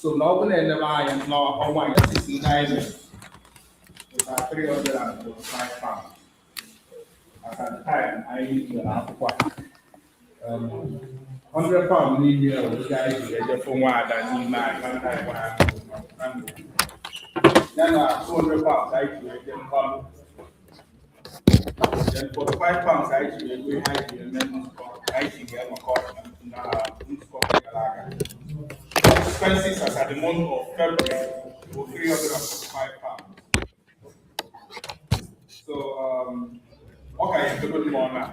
So now we end the line and now how much is the guys? It's at 305 pounds. At that time, I need to have what? 100 pounds need you, the guys, the phone wire that need my time. Then 200 pounds, I can come. Then 45 pounds, I should be high and then I should get my cost. Expenses as at the month of February were 345 pounds. So, okay, good morning.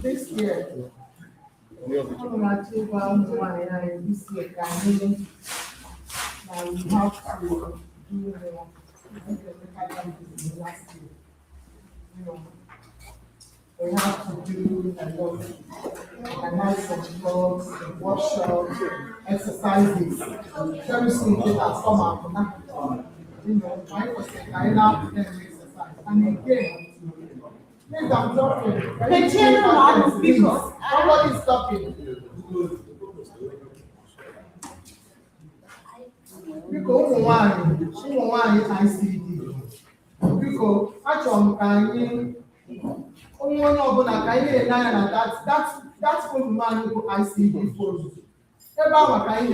This year, we have to do organize some talks, workshops, exercises. Very soon they will come out now. Why was it? I love them exercise. And again, please, I'm talking. The chairman speakers. Nobody is talking. Because one ICD. Because actually, that's for man who ICD for. About and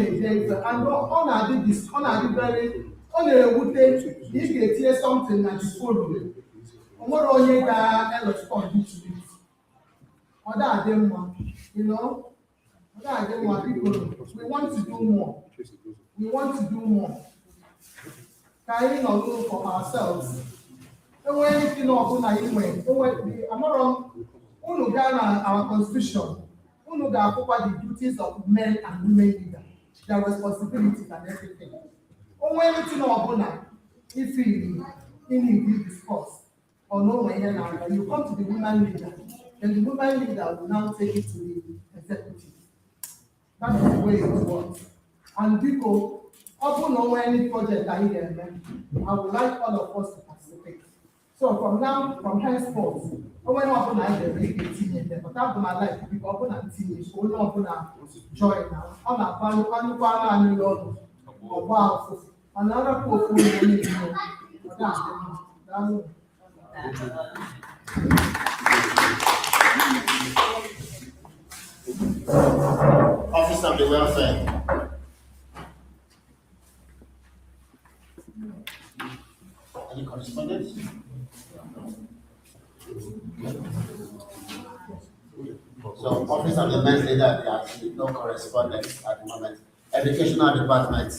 on this, on very, on a wood if you hear something that is following. What all you got respond to it? Other than one, other than one people, we want to do more. We want to do more. Carrying our role for ourselves. Don't want anything of anyway. I'm not wrong. Our constitution. The duties of men and women leaders, their responsibilities and everything. Anything of if we discuss or no when you come to the woman leader, then the woman leader will now take it to the executive. That is the way it works. And people often know any project that you get, I would like all of us to participate. So from henceforth, when open I get really 18 years, but after my life, people open and teenage, so we don't open join now. On a pan and you or wow, another poor Office of the Welfare. Any correspondence? So, Office of the Men's Leader, there are no correspondence at the moment. Educational Department.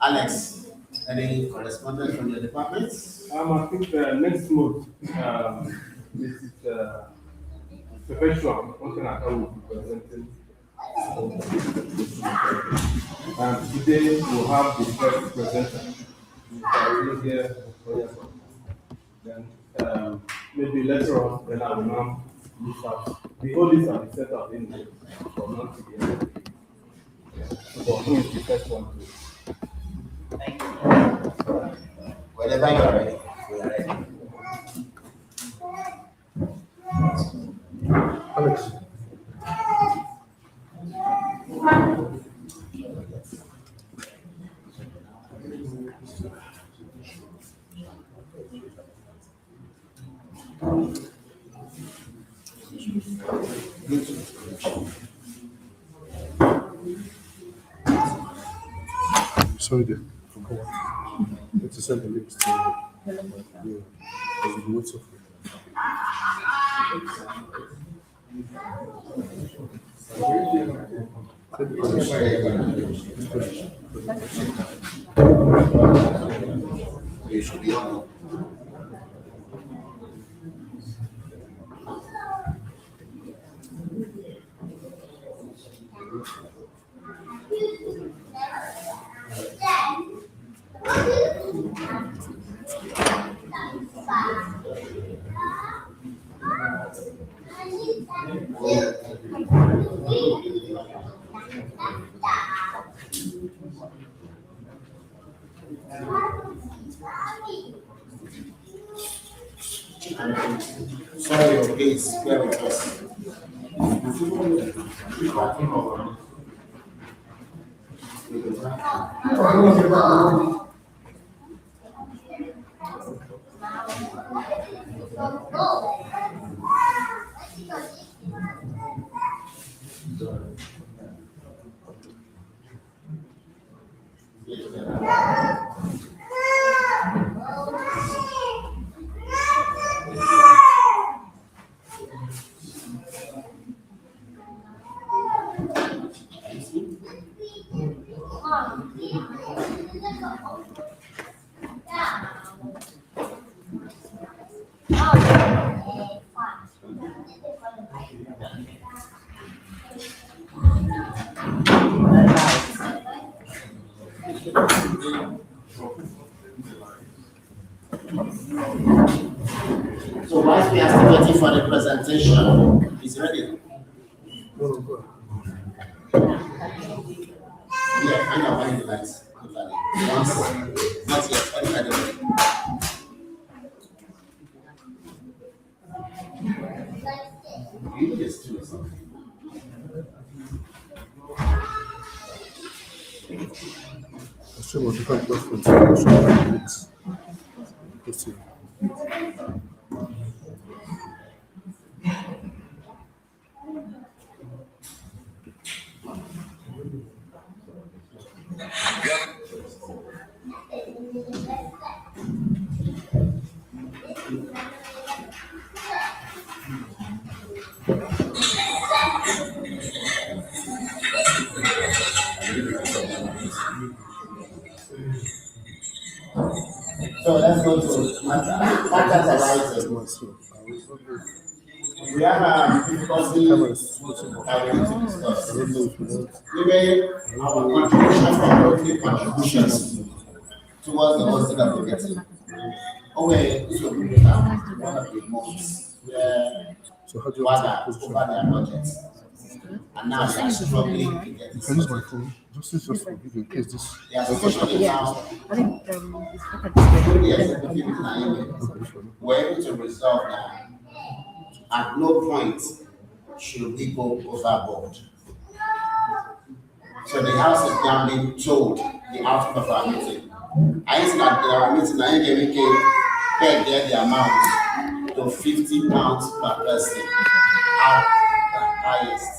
Alex, any correspondence from your department? I think next month, this is professional, something I will be presenting. Today we'll have the first presenter. Here, then maybe later on, then I will now list out the whole list of the set of English from now to the end of the year. So who is the first one to? Thank you. Whenever you are ready, we are ready. Alex. Sorry, there. Let's send the links to the WhatsApp. Send the You should be on. Sorry, please, bear with us. So whilst we are still waiting for the presentation, is ready? Yeah, I know when the lights. Once, not yet, everybody. You just do something. I still want to come back for the let's see. So let's go to matters arising. We have difficulty to discuss. Maybe our contribution from monthly contributions towards the hosting of the meeting. Okay, this will be one of the months where So how do you one want to over position? their budgets. And now they are struggling to get You this. can use my phone. Just for video in case this. They are especially now I think when the executive in Nigeria were able to resolve that at no point should we go overboard. So the house is now being told the outcome of our meeting. I think that our meeting, I came peg the amount to £50 per person at the highest.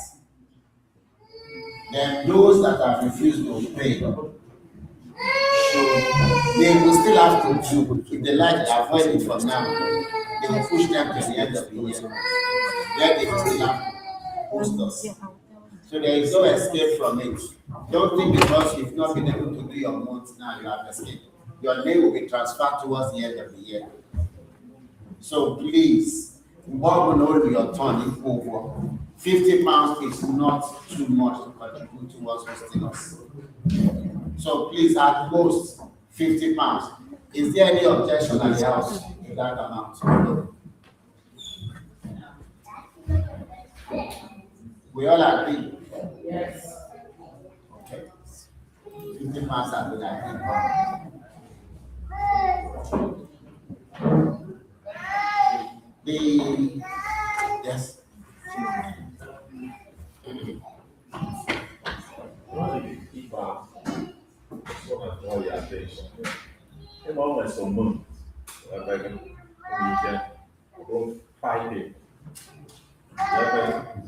Then those that have refused to pay, they will still have to do. If they like to avoid it for now, they will push them to the end of the year. Then they will still have to host us. So there is no escape from it. Don't think because you've not been able to do your month now, you have escaped. Your name will be transferred towards the end of the year. So please, what will hold your turn in over? £50 is not too much to contribute towards hosting us. So please, at most, £50. Is there any objection at the house to that amount? We all agree? Yes. Okay. £50 have been agreed. Yes.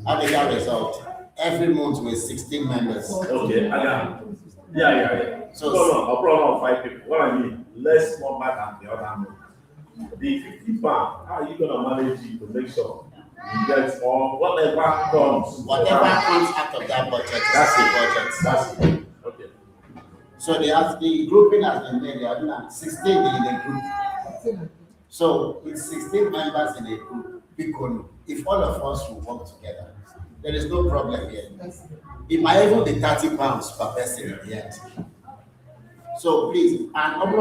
How did that result? Every month with 16 members. Okay, I got it. Yeah. So- No, a problem of 5 people. What I mean, less number than the other month. The £50, how are you gonna manage it to make sure you get or whatever comes? Whatever comes out of that budget, that's the budget. That's it. Okay. So the grouping has been made. They are doing 16 in a group. So it's 16 members in a group. Because if all of us will work together, there is no problem here. It might even be 30 pounds per person in the end. So please, and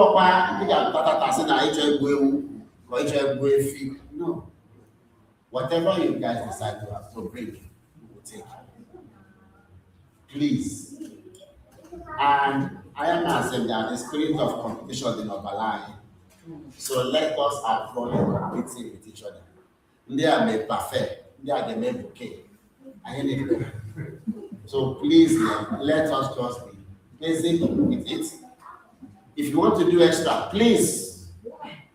no. Whatever you guys decide to have to bring, we will take it. Please. And I am asking that the spirit of competition is not aligned. So let us avoid competing with each other. They are made perfect. They are the made bouquet. So please, let us just be basic with it. If you want to do extra, please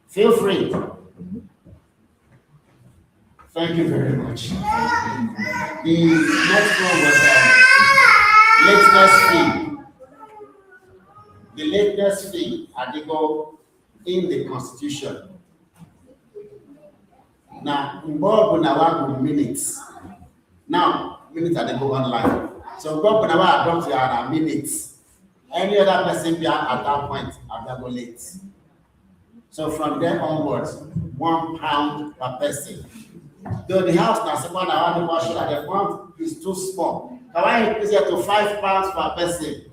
feel free. Thank you very much. The next one was lateness fee. The lateness fee article in the Constitution. Now, involved in minutes. Now, minutes are go online. So, involved in our minutes. Any other person at that point are go late. So, from there onwards, £1 per person. Though the house now, someone around the show that the font is too small. Can I increase it to £5 per person?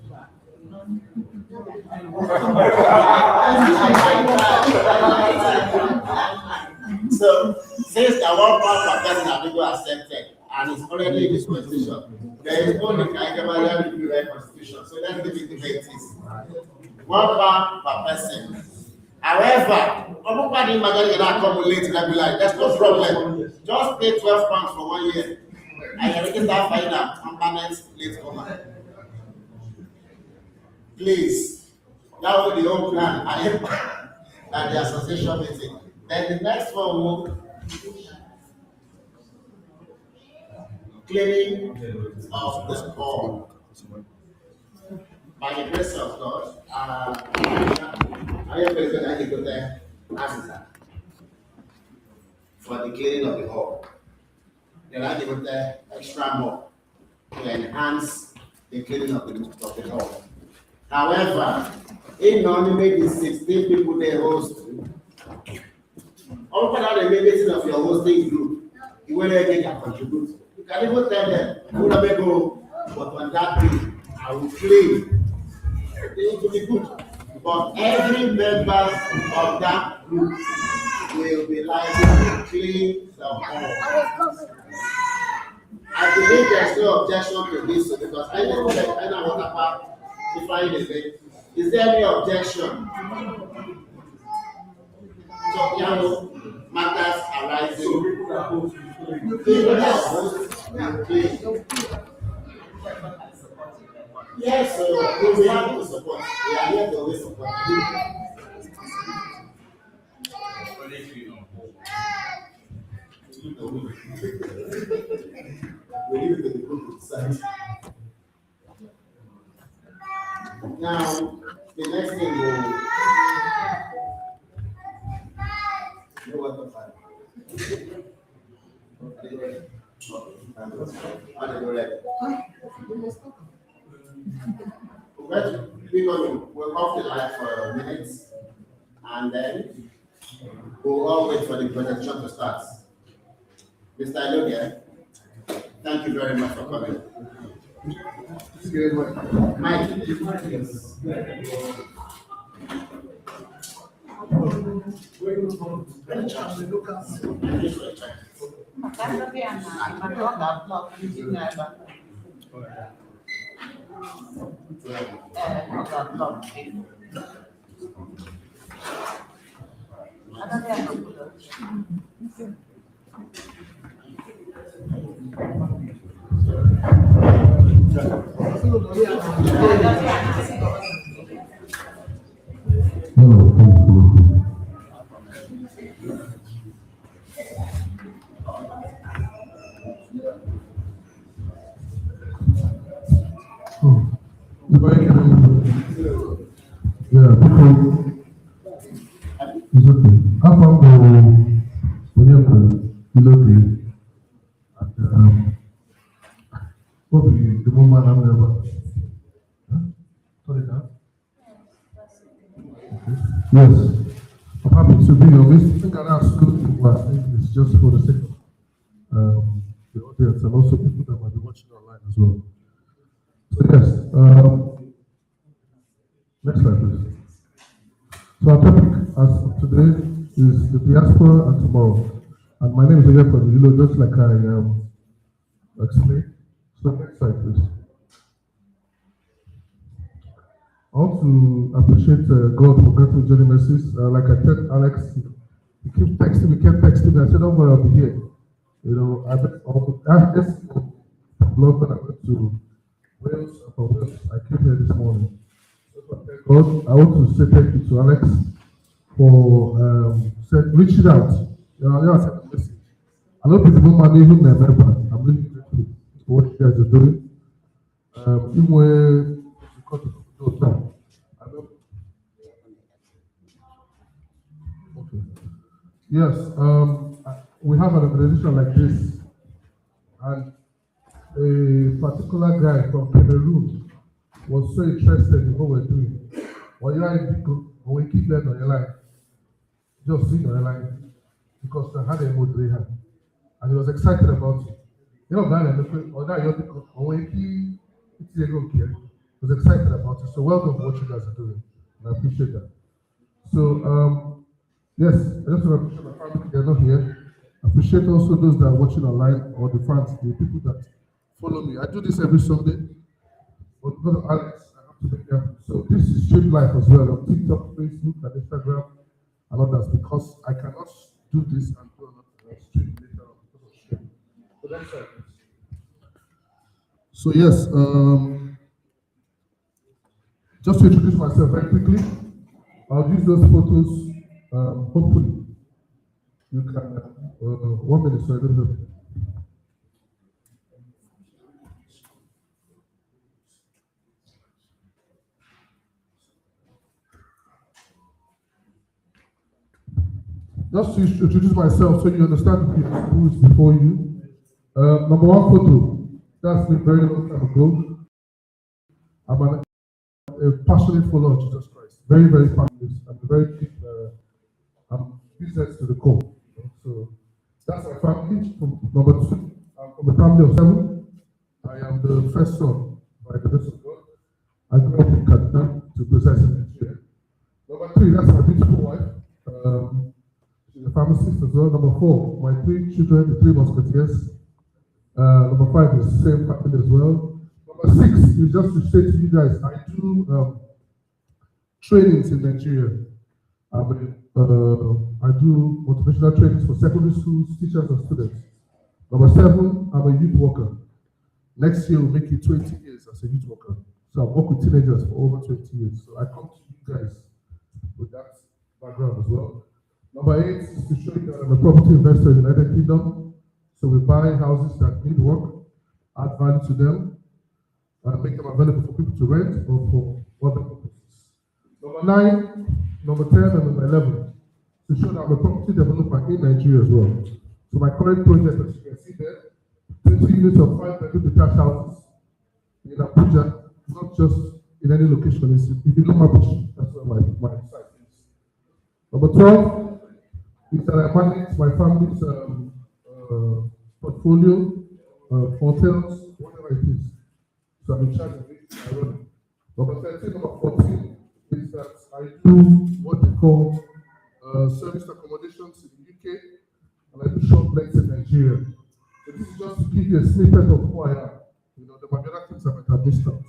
So, since the £1 per person have been accepted and it's already in this constitution, there is no declaration constitution. So let's give it the way it is. £1 per person. However, nobody imagine that come late regularly. That's no problem. Just pay £12 for 1 year. And you can start finding out permanent late comer. Please, that will be the whole plan and the association meeting. Then the next one will cleaning of the hall. By the grace of God, I am president to go there for the cleaning of the hall. Then I give there extra more to enhance the cleaning of the hall. However, in only maybe 16 people they host. All of the meeting of your hosting group, you will make a contribute. You can even tell them, who will go, but on that day, I will clean. It will be good. But every member of that group will be liable to clean the hall. I believe there's no objection to this because I know what about define the thing. Is there any objection? So, matters arising. Yes, so we have to support. We are here to always support. We leave it to the group to decide. Now, the next thing will. You know what the file? Are they ready? Are they ready? We'll off the light for a minute and then we'll all wait for the presentation to start. Mr. ILOGE, thank you very much for coming. Mike. It's okay. How come Onyekwelu, ILOGE, what the woman I'm never. Sorry, that. Yes, I'm happy to be on this. I think I asked good, but I think it's just for the sake of the audience and also people that might be watching online as well. So yes, next slide please. So our topic as of today is the diaspora and tomorrow. And my name is Onyekwelu, just like I explained. So next slide please. I want to appreciate God for granting journey messages. Like I said, Alex, he kept texting me. I said, "Don't worry, I'll be here." You know, I just London. I went to Wales. From Wales, I came here this morning. God, I want to say thank you to Alex for reaching out. You know, I sent a message. I don't think the woman even remember. I'm really grateful for what you guys are doing. Even when okay. Yes, we have an organization like this, and a particular guy from Cameroon was so interested in what we're doing. When you are in Biko, when we keep that on your line, just see on your line, because I had a moderator, and he was excited about it. You know, was excited about it. So welcome for what you guys are doing. And I appreciate that. So yes, I just want to appreciate my family, they're not here. I appreciate also those that are watching online or the fans, the people that follow me. I do this every Sunday. But because of Alex, I have to make them. So this is stream live as well on TikTok, Facebook, and Instagram, and others, because I cannot do this and do another stream later on because of stream. So that's right. So yes, just to introduce myself very quickly, I'll use those photos. Hopefully, you can. 1 minute, sorry, don't know. Just to introduce myself so you understand who is before you. Number one photo, that's me very long time ago. I'm a passionate follower of Jesus Christ. Very, very passionate. I'm very deep, I'm business to the core. So that's my family. Number two, I'm from a family of 7. I am the first son by the grace of God. I grew up in Kaduna, to precise in Nigeria. Number 3, that's my beautiful wife. She's a pharmacist as well. Number 4, my 3 children, the 3 musketeers. Number 5 is the same family as well. Number 6 is just to say to you guys, I do trainings in Nigeria. I do motivational trainings for secondary schools, teachers, and students. Number 7, I'm a youth worker. Next year will make it 20 years as a youth worker. So I've worked with teenagers for over 20 years. So I come to you guys with that background as well. Number 8 is to show you that I'm a property investor in the United Kingdom. So we buy houses that need work, add value to them, and make them available for people to rent or for other purposes. Number 9, number 10, and number 11 to show that I'm a property developer in Nigeria as well. So my current project, as you can see there, 20 units of 5-bedroom detached houses in Abuja, not just in any location. It's, if you know Abuja, that's where my site is. Number 12 is that I manage my family's portfolio, hotels, whatever it is. So I'm in charge of it. I run it. Number 13, number 14 is that I do what they call service accommodations in the UK, and I do short legs in Nigeria. So this is just to give you a snippet of who I am. You know, there might be other things I might have missed out.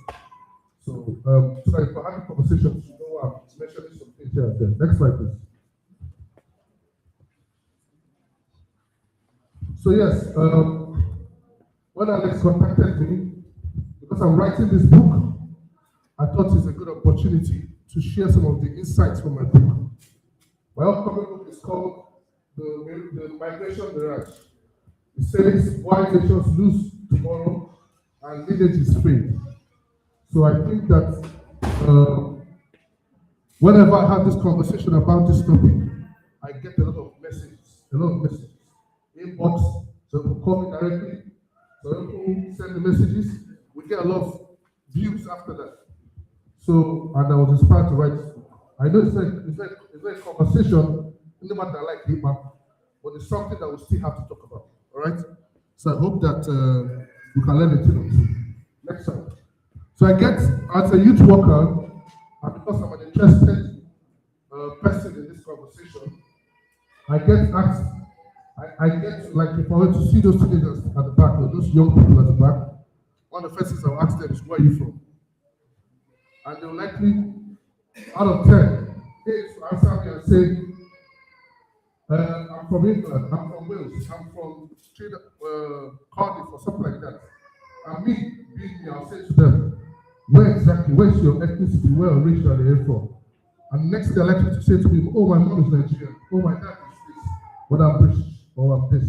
So, so that if we're having conversations, you know I'm mentioning some things here and there. Next slide, please. So yes, when Alex contacted me, because I'm writing this book, I thought it's a good opportunity to share some of the insights from my book. My upcoming book is called the Migration Mirage. It says why nations lose tomorrow and Linage is free. So I think that whenever I have this conversation about this topic, I get a lot of messages. Inbox, so people call me directly, so people send me messages. We get a lot of views after that. So, and I was inspired to write this book. I know it's a conversation, no matter like HIPAA, but it's something that we still have to talk about. All right? So I hope that we can learn it too. Next slide. So I get, as a youth worker, and because I'm an interested person in this conversation, I get asked, I get, like, if I were to see those teenagers at the back, or those young people at the back, one of the first things I'll ask them is, where are you from? And they'll likely, out of 10, 8 will answer me and say, I'm from England, I'm from Wales, I'm from Cardiff, or something like that. And me, being me, I'll say to them, where's your ethnicity, where originally are you from? And next they're likely to say to me, oh, my mom is Nigerian, oh, my dad is this, but I'm British, or I'm this.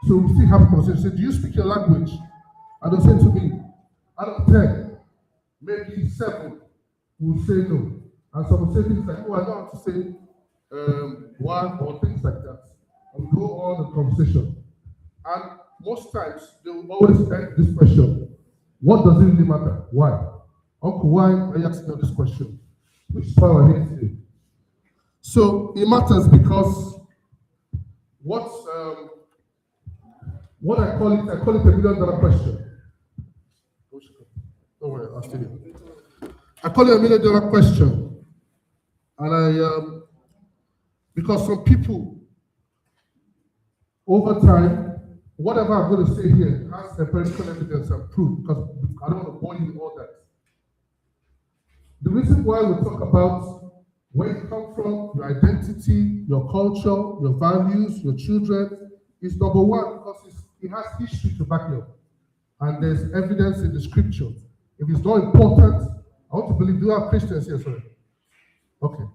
So we still have a conversation. Say, do you speak your language? And they'll say to me, out of 10, maybe 7 will say no. And some will say things like, oh, I don't want to say one, or things like that. And we go on the conversation. And most times, they will always end this question. What does it really matter? Why? Uncle, why are you asking me this question? Which is why we're here today. So it matters because what I call it $1 million question. Don't worry, I'll stay here. I call it $1 million question. And because some people, over time, whatever I'm going to say here has empirical evidence and proof, because I don't want to bore you with all that. The reason why we talk about where you come from, your identity, your culture, your values, your children, is number one, because it has history to back it up. And there's evidence in the scripture. If it's not important, I want to believe, do you have Christians here, sorry? Okay.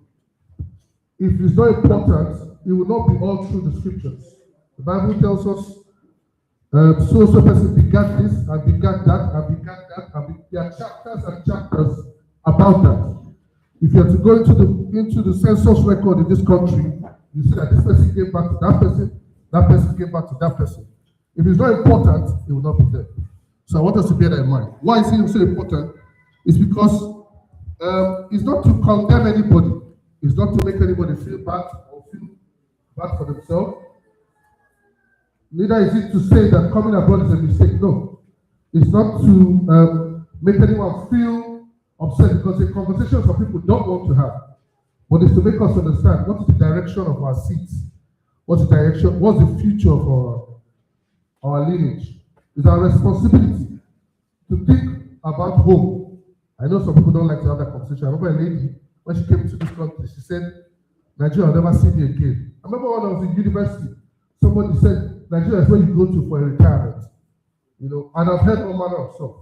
If it's not important, it will not be all through the scriptures. The Bible tells us, so person begat this, and begat that, and begat that, and there are chapters and chapters about that. If you have to go into the census record in this country, you see that this person gave back to that person gave back to that person. If it's not important, it will not be there. So I want us to bear that in mind. Why is it so important? It's because it's not to condemn anybody. It's not to make anybody feel bad or feel bad for themselves. Neither is it to say that coming abroad is a mistake. No. It's not to make anyone feel upset, because the conversation some people don't want to have. But it's to make us understand what is the direction of our seats. What's the future of our lineage. It's our responsibility to think about home. I know some people don't like to have that conversation. I remember a lady, when she came to this country, she said, Nigeria will never see me again. I remember when I was in university, somebody said, Nigeria is where you go to for a retirement. And I've heard all manner of stuff.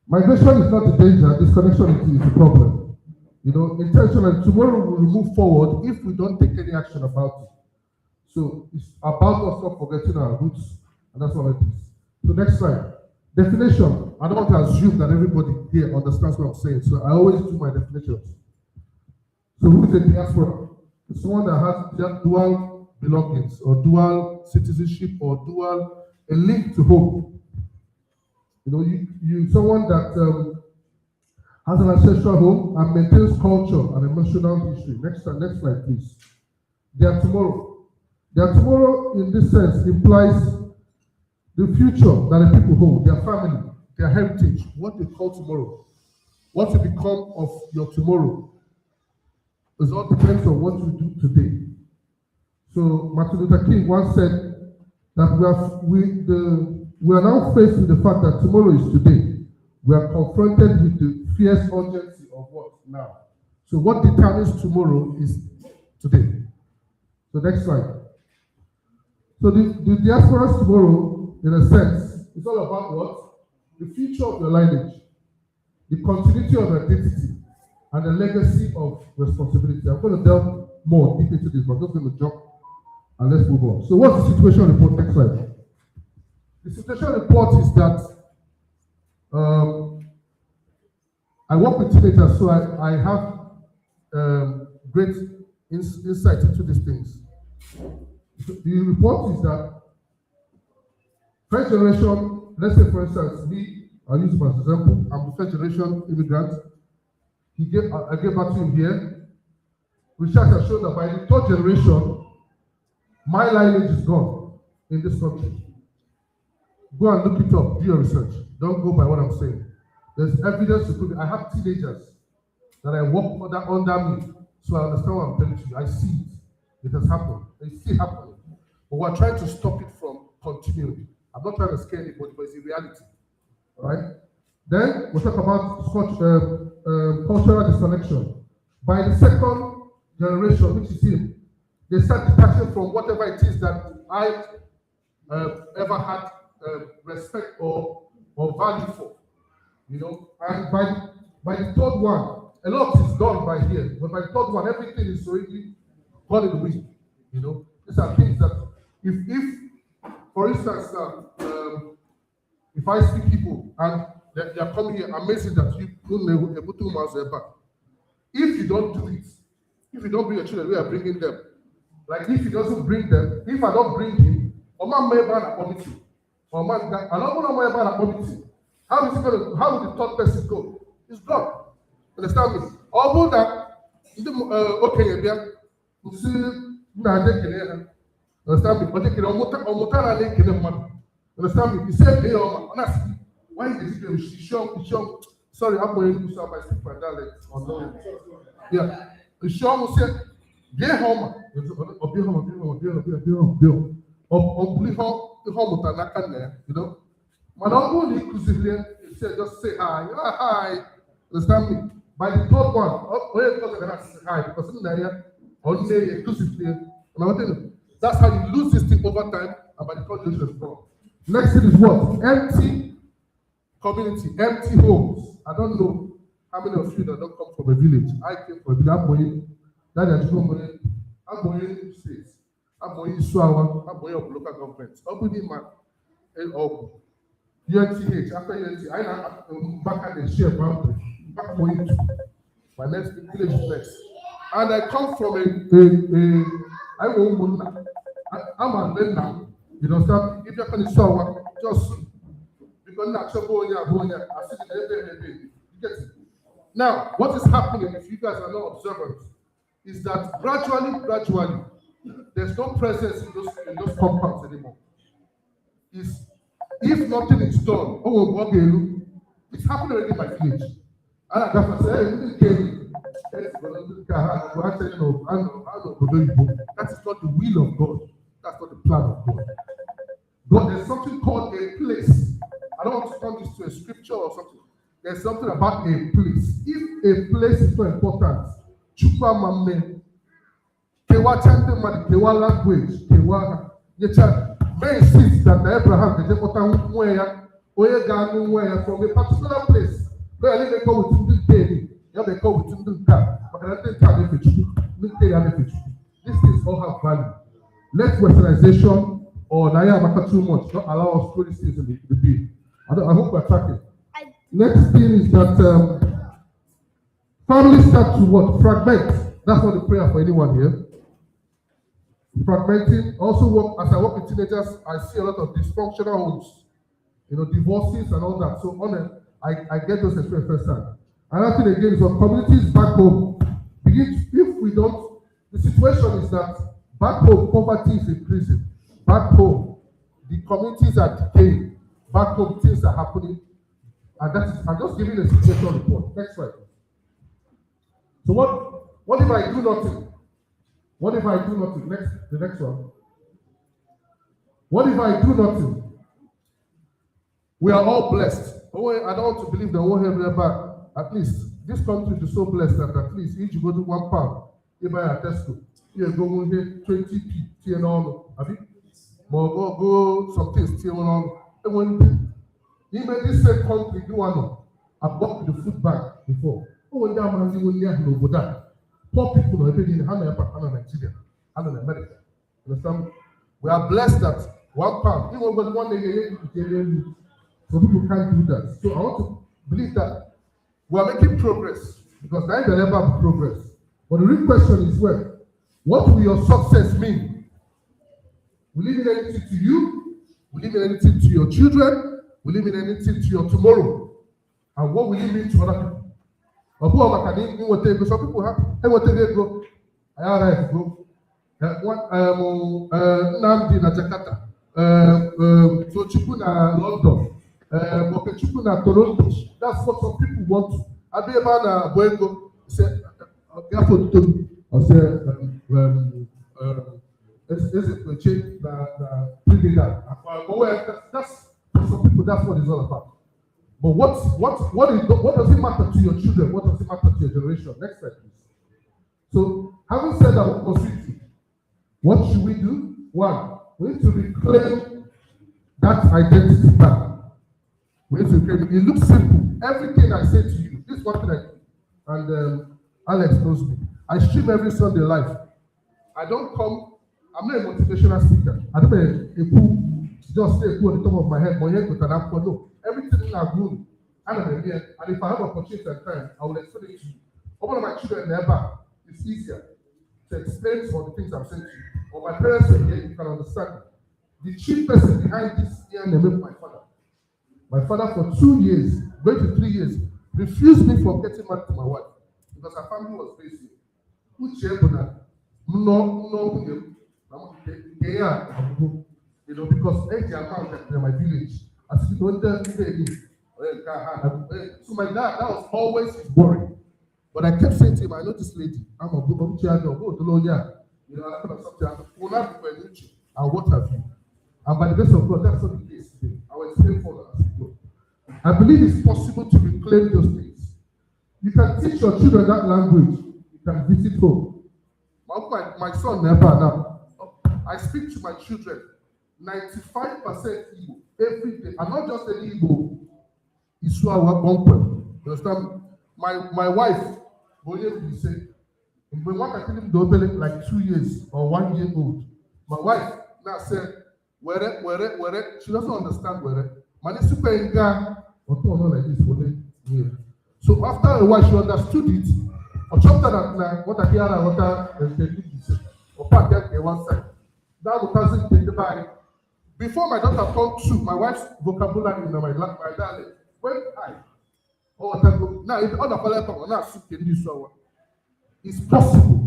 Migration is not the danger, disconnection is the problem. Intentionally, tomorrow we will move forward if we don't take any action about it. So it's about us not forgetting our roots, and that's what it is. So next slide. Definition. I don't want to assume that everybody here understands what I'm saying, so I always do my definitions. So who is a diaspora? It's someone that has dual belongings, or dual citizenship, or a link to home. You someone that has an ancestral home and maintains culture and emotional history. Next slide, please. Their tomorrow. Their tomorrow, in this sense, implies the future that the people hold, their family, their heritage, what they call tomorrow, what will become of your tomorrow. It all depends on what you do today. So Martin Luther King once said that we are now faced with the fact that tomorrow is today. We are confronted with the fierce urgency of what now. So what determines tomorrow is today. So next slide. So the diasporans tomorrow, in a sense, is all about what? The future of your lineage, the continuity of identity, and the legacy of responsibility. I'm going to delve more deep into this, but I'm just going to jump and let's move on. So what's the situation report? Next slide. The situation report is that I work with teenagers, so I have great insight into these things. The report is that first generation, let's say for instance, me, I'll use him as an example, I'm the first generation immigrant. I gave back to him here. research has shown that by the third generation, my lineage is gone in this country. Go and look it up, do your research. Don't go by what I'm saying. There's evidence to prove it. I have teenagers that I work under me, so I understand what I'm telling you. I see it. It has happened. It's still happening. But we're trying to stop it from continuing. I'm not trying to scare anybody, but it's a reality. All right? Then we'll talk about cultural disconnection. By the second generation, which is here, they start detaching from whatever it is that I ever had respect or value for. You know, and by the third one, a lot is done by here, but by the third one, everything is already gone in the wind. You know, these are things that if for instance, if I see people and they are coming here, amazing that you don't able to answer back. If you don't do it, if you don't bring your children, we are bringing them. Like if he doesn't bring them, if I don't bring him, or man may ban a committee, or man, I don't know ban a committee. How is it going to? How will the third person go? It's God. Understand me? Although that, okay, yeah, you see, understand me? But they can understand me? He said, hey, honestly, why is it show? Sorry, I'm going to do something. I speak my dialect. Yeah, the show will say, get home. You know, my uncle inclusively said, just say hi. Hi. Understand me? By the third one, hi, because in the area, only exclusively. That's how you lose this thing over time, and by the third generation is gone. Next thing is what? Empty community, empty homes. I don't know how many of you that don't come from a village. I came from a village. I'm going to states. I'm going to Suawa. I'm going to local government. I'm going to UNTH. After UNTH, I'm back at the share boundary. I'm going to my next village is next. And I come from I'm a man now. You know, start if you're going to Suawa, just because natural I see the you get it. Now, what is happening, if you guys are not observant, is that gradually, there's no presence in those compounds anymore. If nothing is done, it's happening already in my village. And I got to say, that is not the will of God. That's not the plan of God. But there's something called a place. I don't want to turn this to a scripture or something. There's something about a place. If a place is so important, Chukwa Mame, Kewa Chantemadi, Kewa language, Kewa Yecha, may insist that Abraham, the Jepota Mwaya, Oyeganu Mwaya, from a particular place, where they go with the baby, they go with the car, but I think these things all have value. Let westernization or Naya Maka too much not allow us to put these things in the bill. I hope we're tracking. Next thing is that families start to what? Fragment. That's not the prayer for anyone here. Fragmenting. Also, as I work with teenagers, I see a lot of dysfunctional homes. You know, divorces and all that. So I get those experiences first time. Another thing again is what communities back home. If we don't, the situation is that back home, poverty is increasing. Back home, the communities are decaying. Back home, things are happening. And that is, I'm just giving a situation report. Next slide. So what if I do nothing? What if I do nothing? The next one. What if I do nothing? We are all blessed. Oh, I don't want to believe the whole heaven back. At least this country is so blessed that at least if you go to £1, you buy a Tesco, you go here 20p, and all. Have you? Go some things, on. And when even this same country, you want I bought the food bank before. Oh, when that man will near no that. Poor people are living in Nigeria, and in America. Understand? We are blessed that £1, even when one day so people can't do that. So I want to believe that we are making progress because there will never be progress. But the real question is what will your success mean? Will it mean anything to you? Will it mean anything to your children? Will it mean anything to your tomorrow? And what will it mean to other people? Some people have, hey, what they go? I arrived, bro. Nnamdi na Jakarta, Tochukwu na London, Okechukwu na Toronto. That's what some people want. Abeba na Boego say, "Gafo to," or say, "Is it change na bringing that?" That's for some people. That's what it's all about. But what does it matter to your children? What does it matter to your generation? Next slide, please. So, having said that, what must we do? What should we do? One, we need to reclaim that identity back. We need to reclaim it. It looks simple. Everything I say to you, this is one thing I do. And Alex knows me. I stream every Sunday live. I don't come, I'm not a motivational speaker. I don't just say on the top of my head, no. Everything I've done, and if I have opportunity and time, I will explain it to you. One of my children never, it's easier to explain some of the things I'm saying to you. But my parents are here, you can understand. The chief person behind this here named my father. My father for 2 years, going to 3 years, refused me from getting married to my wife because her family was based here. You know, because in my village, I said, don't tell me. So my dad, that was always his worry. But I kept saying to him, I know this lady, I'm a good child, you know, I something, will not be and what have you. And by the grace of God, that's not the case today. I will explain further as we go. I believe it's possible to reclaim those things. You can teach your children that language. You can visit home. My son never now. I speak to my children 95% Igbo every day. I'm not just an Igbo. It's our uncle. You understand? My wife, you say, when one can him double like 2 years or 1 year old. My wife now said, where she doesn't understand where. Man is super enga or like this. So after a while she understood it. Or chapter that what I hear what I say. Or part that one side. That was take the body. Before my daughter turned 2, my wife's vocabulary in my darling went high. Oh, now if other people now can do so. It's possible.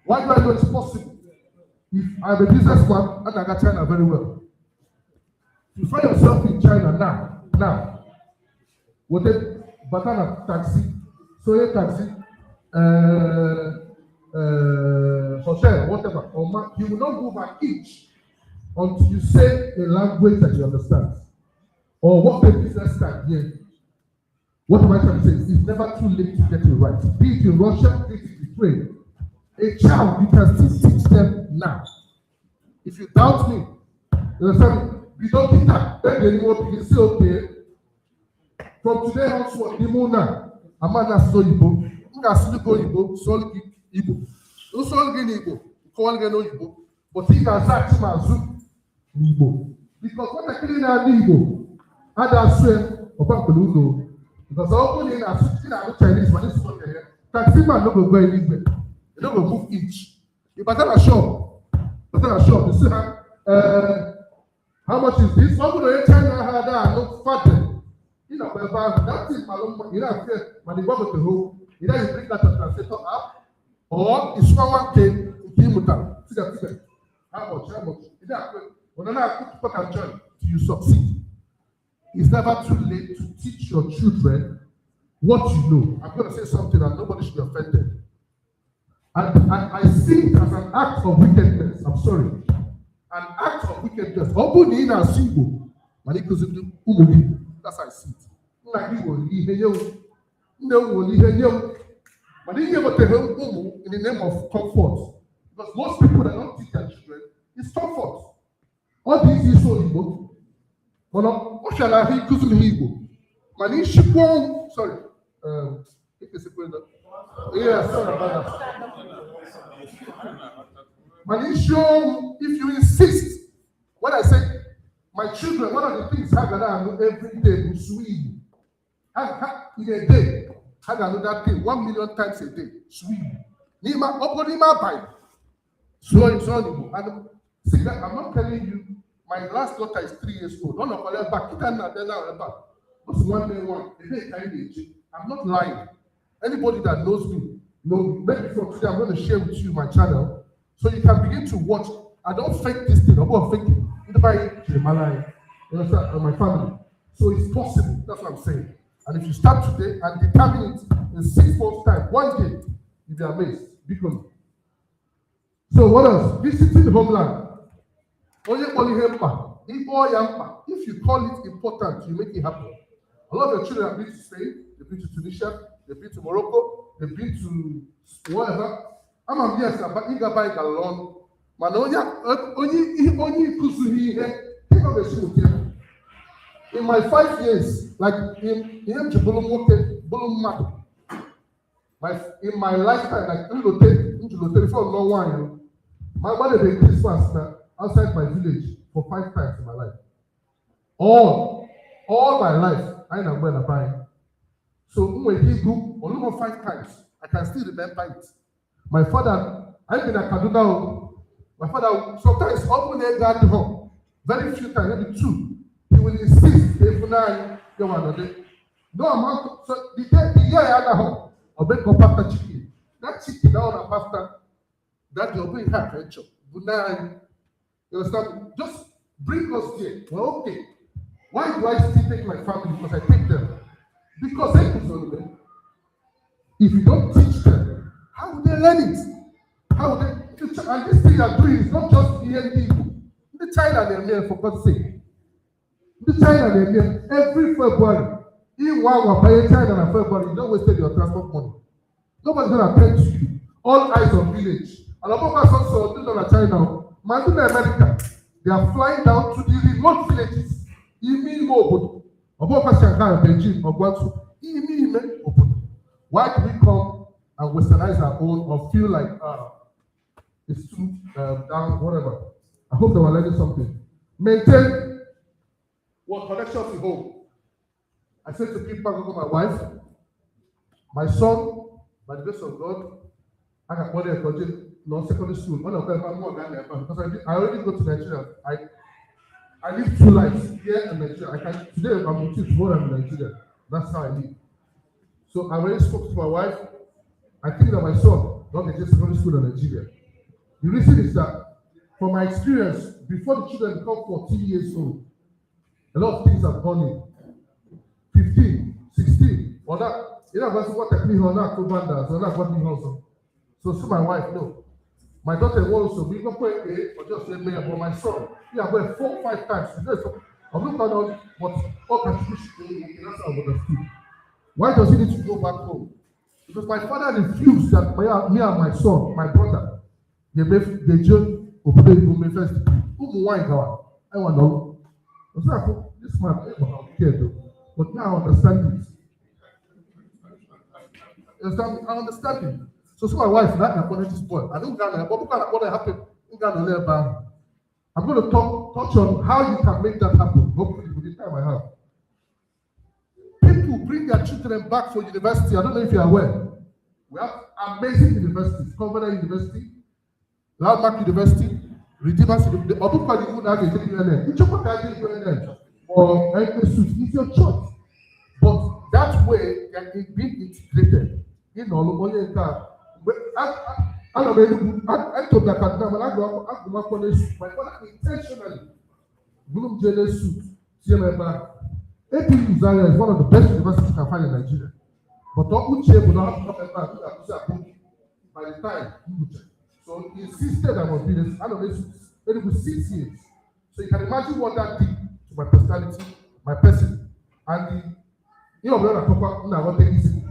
Why do I know it's possible? If I'm a businessman and I got China very well. You find yourself in China now. What a banana taxi, soya taxi, hotel, whatever. Or you will not move an inch until you say a language that you understand. Or what a business can hear. What am I trying to say? It's never too late to get it right. Be it in Russia, be it in Ukraine. A child, you can still teach them now. If you doubt me, you understand? We don't get that baby anymore. You can say, okay, from today onward, Imuna, Amana so Igbo, Ngasiliko Igbo, Solgi Igbo. No Solgi Igbo, Kowalga no Igbo, but he can say Mazu Igbo. Because what I kill in Igbo, I say, Opakulo. Because all in a 16 Chinese, but this is what they are. Taxima no go anywhere. You don't go move each. You better a shop. You see how much is this? What would China had no fatter? You know, that is Malum, you know, when you go to home, either you bring that translator up, or it's someone came to Kimuta. How much? When I put and join, you succeed. It's never too late to teach your children what you know. I'm going to say something and nobody should be offended. And I see it as an act of wickedness. I'm sorry. An act of wickedness. That's how I see it. In the name of comfort. Because most people that don't teach their children, it's comfort. All these is so what shall I hear? Igbo. Sorry. Yeah, sorry about that. If you insist, when I say my children, one of the things I know every day is sweet. In a day, I know that thing 1 million times a day. Sweet. Nima, Oponima by. So, and see that I'm not telling you. My last daughter is 3 years old. None of her back. But one day, I'm not lying. Anybody that knows me Maybe from today I'm going to share with you my channel so you can begin to watch. I don't fake this thing. I'm going to fake it. My family. So it's possible. That's what I'm saying. And if you start today and determine it in 6 months' time, one day, you'll be amazed. Because so what else? Visiting the homeland. If you call it important, you make it happen. A lot of your children have been to Spain, they've been to Tunisia, they've been to Morocco, they've been to whatever. I'm yes, but you got bike alone. Man, in my 5 years, like in my lifetime, like before no one, my mother did Christmas outside my village for 5 times in my life. All my life, I know when I buy. So when he grew, only 5 times, I can still remember it. My father, I've been at Kaduna. My father sometimes open their garden home. Very few times, maybe 2. He will insist if you want to do. No amount. So the year I had home, I'll make up after chicken. That chicken now after that you'll bring her attention. You understand? Just bring us here. Well, okay. Why do I still take my family? Because I take them. Because they can them. If you don't teach them, how will they learn it? How will they? And this thing you are doing is not just here people. The China they're here, for God's sake. The China they're here every February. In one by China and February, you don't waste your transport money. Nobody's gonna attend to you. All eyes on village. And about us also do not China. Man in America, they are flying down to the remote villages. Even more, about Shanghai, Beijing, or Guangzhou. Even why do we come and westernize our own or feel like it's too down, whatever? I hope they were learning something. Maintain what connection to home. I said to keep back with my wife, my son, by the grace of God, I got money at secondary school. Because I already go to Nigeria. I live 2 lives here in Nigeria. Today I'm with you, tomorrow I'm in Nigeria. That's how I live. So I already spoke to my wife. I think that my son don't get secondary school in Nigeria. The reason is that, from my experience, before the children become 14 years old, a lot of things have gone in. 15, 16, or that. You know, what I mean, or not, or not what me also. So my wife, no. My daughter also, we go play or just say me, but my son, he have went 4 or 5 times. I'm looking at what contribution that's how the school. Why does he need to go back home? Because my father refused that me and my son, my brother, they just obey me first. Who wine God? I want to know. This man, but now I understand it. I understand it. So my wife, not my body this boy. I don't know what happened. I'm going to touch on how you can make that happen. Hopefully, with the time I have. People bring their children back for university. I don't know if you're aware. We have amazing universities. Covenant University, Landmark University, Redeemers University. Or it's your choice. But that way, they can be integrated. You know, I told that I go my father intentionally Bloom Jene suit, AP Zaria is one of the best universities you can find in Nigeria. But don't will not have to come by the time. So he insisted I must be this. I don't know, it was 6 years. So you can imagine what that did to my personality, my person, and you know,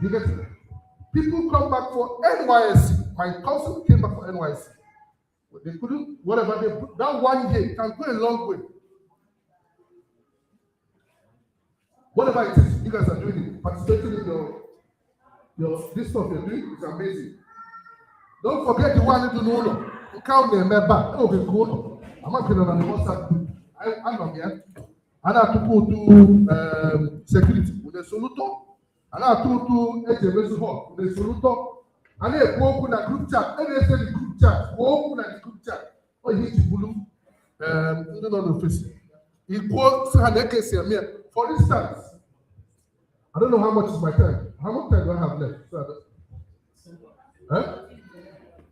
you get it. People come back for NYSC. My cousin came back for NYSC. They couldn't, whatever they put, that 1 year can go a long way. Whatever it is, you guys are doing it, participating in your this stuff you're doing is amazing. Don't forget the one you know. You count the member. Okay, cool. I'm not going on the WhatsApp group. I'm not here. And I have to go to security with the soluto. And I have to do HMS with the soluto. And then go open a group chat. And they say the group chat. Go open a group chat. Oh, he's blue. You don't know face. He quotes Haneke. For instance, I don't know how much is my time. How much time do I have left?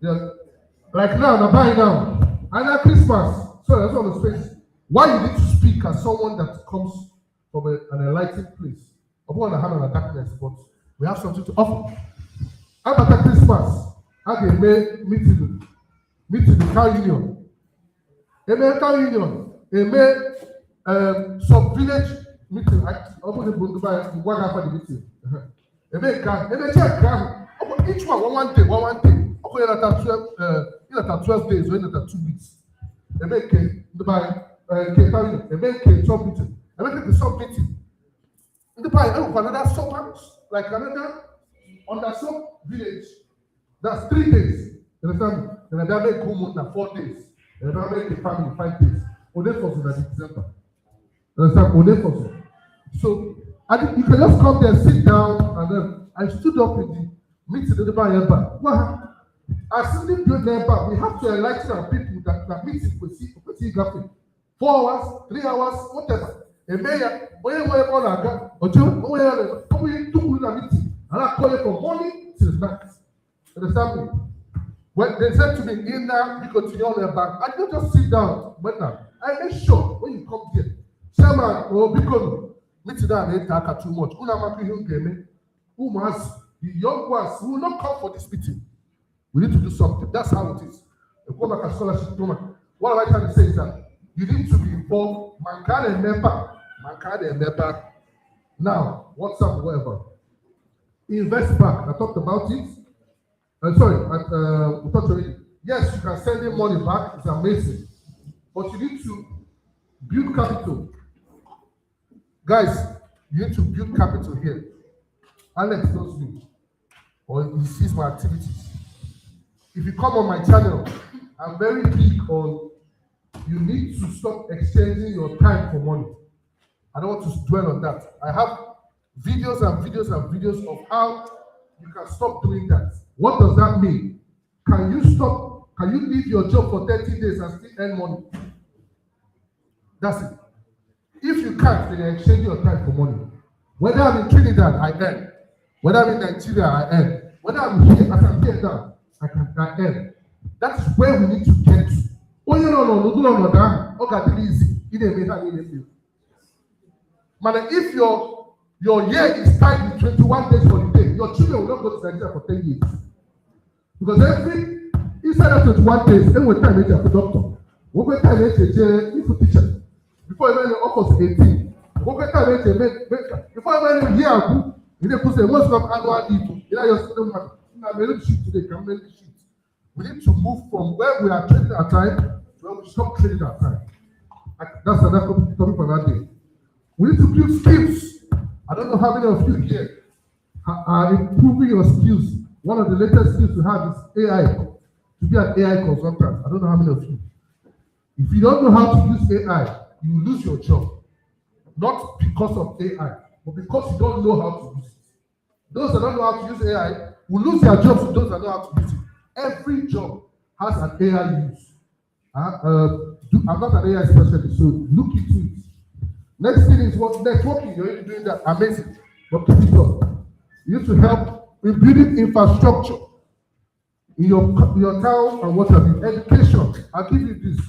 Yeah. Like now, buying now. And at Christmas. So that's on the space. Why you need to speak as someone that comes from an enlightened place. I want to have a darkness, but we have something to offer. After Christmas, I can meeting the cow union. A cow union. A sub-village meeting. I open the book by one after the meeting. Each one day. Okay, at 12 days, or at 2 weeks. They make a sub-meeting. They make the sub-meeting. In the pie, another sub-house, like another on that sub-village. That's 3 days. You understand? And then they make home na 4 days. And then they make a family 5 days. Only for December. You understand? Only for so, you can just come there, sit down, and then I stood up in the meeting in the bar. Well, as simply build member, we have to enlighten our people that meeting will see 4 hours, 3 hours, whatever. A mayor, whenever I got, or meeting, and I call it from morning till night. Understand me? When they said to me, in now, you continue on the back, I don't just sit down, but now, I make sure when you come here, Chairman, or because meeting down and talk too much, who has the young ones who will not come for this meeting. We need to do something. That's how it is. Go back to scholarship. What am I trying to say is that you need to be involved. Man can remember. Now, what's up, whatever. Invest back. I talked about it. We talked already. Yes, you can send in money back. It's amazing. But you need to build capital. Guys, you need to build capital here. Alex knows me. Or he sees my activities. If you come on my channel, I'm very big on you need to stop exchanging your time for money. I don't want to dwell on that. I have videos of how you can stop doing that. What does that mean? Can you leave your job for 30 days and still earn money? That's it. If you can't, then you exchange your time for money. Whether I'm in Trinidad, I earn. Whether I'm in Nigeria, I earn. Whether I'm here, I can get down. I earn. That's where we need to get to. Oh, no, okay, easy. Man, if your year is tied with 21 days holiday, your children will not go to Nigeria for 10 years. Because inside of 21 days, they will time for doctor. We will time for teacher. Before even offers 18. We will time before even year ago, you need to say, what's up annual leave? Your student matter. We need to move from where we are trading our time to where we stop trading our time. That's another topic for that day. We need to build skills. I don't know how many of you here are improving your skills. One of the latest skills to have is AI. To be an AI consultant. I don't know how many of you. If you don't know how to use AI, you will lose your job. Not because of AI, but because you don't know how to use it. Those that don't know how to use AI will lose their jobs to those that know how to use it. Every job has an AI use. I'm not an AI specialist, so look into it. Next thing is what networking. You're doing that amazing, but keep it up. You need to help in building infrastructure in your town and what have you. Education. I'll give you this.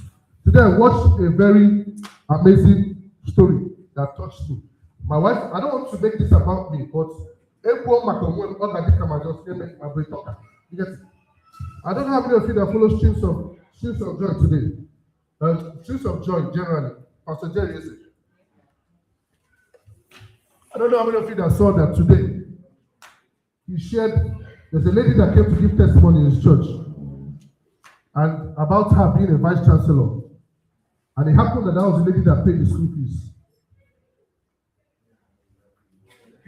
Today I watched a very amazing story that touched me. My wife, I don't want to make this about me, but I don't know how many of you that follow Streams of Joy today. Streams of Joy generally. Pastor Jerry is it. I don't know how many of you that saw that today. He shared, there's a lady that came to give testimony in his church. And about her being a vice chancellor. And it happened that was the lady that paid the school fees.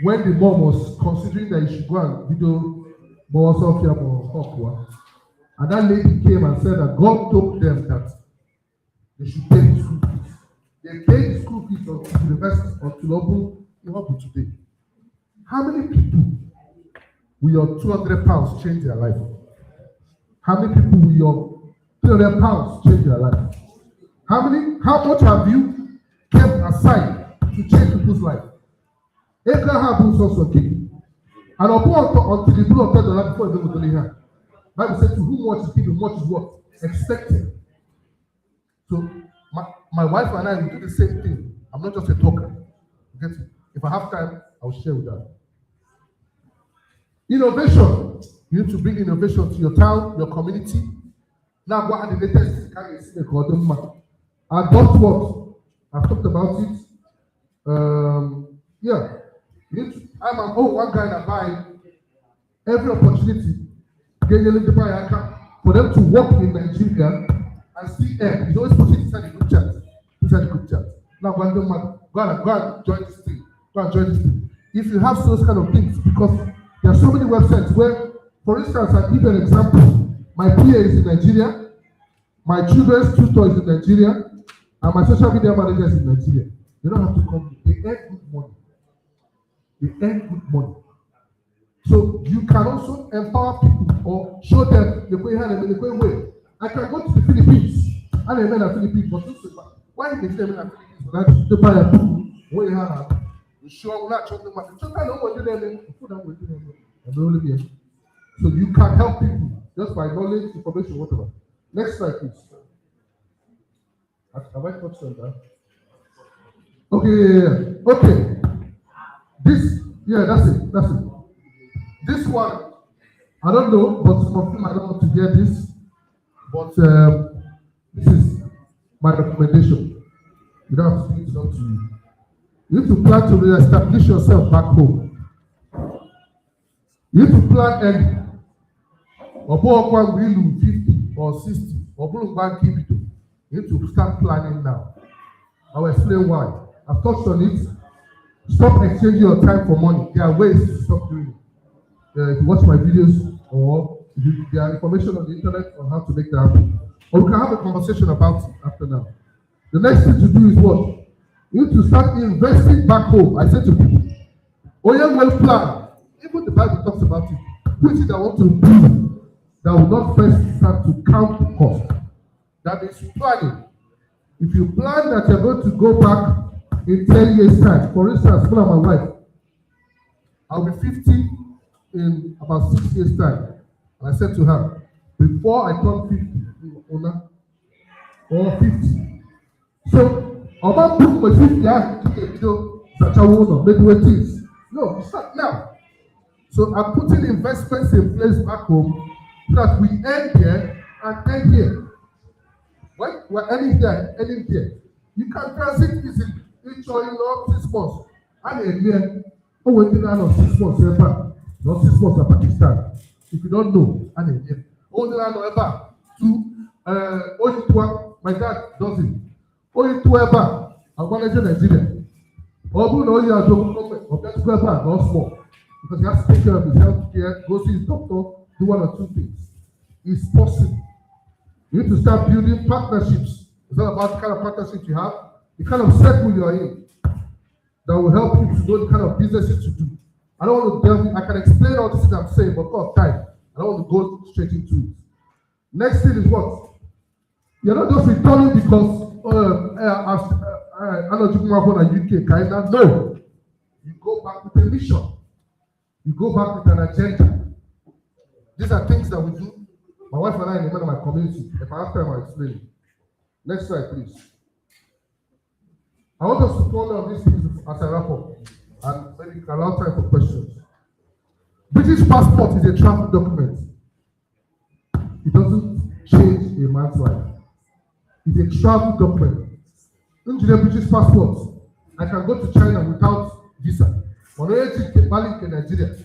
When the mom was considering that he should go and video Sofia or Hokwa, and that lady came and said that God told them that they should pay the school fees. They paid the school fees until the university, until open today. How many people will your £200 change their life? How many people will your £300 change their life? How much have you kept aside to change people's life? Abraham was also king. And upon until the $2 before they would here. Bible said, to whom much is given, much is what? Expected. So my wife and I will do the same thing. I'm not just a talker. Get it? If I have time, I'll share with her. Innovation. You need to bring innovation to your town, your community. Now, what are the latest kind of things called them? Adopt what? I've talked about it. Yeah. You need to, I'm an one guy that buy every opportunity for them to work in Nigeria and see air. You always put it inside the group chat. Now go and join this thing. Go and join this thing. If you have those kind of things, because there are so many websites where, for instance, I'll give you an example. My PA is in Nigeria, my children's tutor is in Nigeria, and my social media manager is in Nigeria. They don't have to come. They earn good money. They earn good money. So you can also empower people or show them the way way. I can go to the Philippines and I met the Philippines, but this is why they say in the Philippines for that to buy a pool where you have you show not show them what so you can help people just by knowledge, information, whatever. Next slide, please. Have I touched on that? Okay. That's it. This one, I don't know, but some of them I don't want to hear this. But this is my recommendation. You don't have to speak it up to you. You need to plan to re-establish yourself back home. You need to plan early. Or 50 or 60 or you need to start planning now. I will explain why. I've touched on it. Stop exchanging your time for money. There are ways to stop doing it. If you watch my videos or there are information on the internet on how to make that happen. Or we can have a conversation about it after now. The next thing to do is what? You need to start investing back home. I said to people, Onyekwelu plan. Even the Bible talks about it. Which is I want to do that will not first start to count the cost. That is planning. If you plan that you're going to go back in 10 years' time, for instance, me and my wife, I'll be 50 in about 6 years' time. And I said to her, before I turn 50, or 50. So, about book my 50 years, no, you start now. So I'm putting investments in place back home so that we end here and end here. When we're ending here, you can transit easily. Each or 6 months. And a year, we're doing 6 months ever. Not 6 months in Pakistan. If you don't know, and a year. Only ever to my dad does it. Only to ever, I'm managing Nigeria. Or no, you are doing or that's ever, not small. Because he has to take care of his health care, go see his doctor, do 1 or 2 things. It's possible. You need to start building partnerships. It's not about the kind of partnership you have, the kind of circle you are in that will help you to know the kind of businesses to do. I don't want to delve in, I can explain all this things I'm saying, but for time, I don't want to go straight into it. Next thing is what? You're not just returning because I know UK, kinda. No. You go back with a mission. You go back with an agenda. These are things that we do. My wife and I in my community. If I have time, I'll explain it. Next slide, please. I want us to follow these things as a wrap up, and maybe you can allow time for questions. British passport is a travel document. It doesn't change a man's life. It's a travel document. Into the British passport, I can go to China without visa. When I take Bali in Nigeria,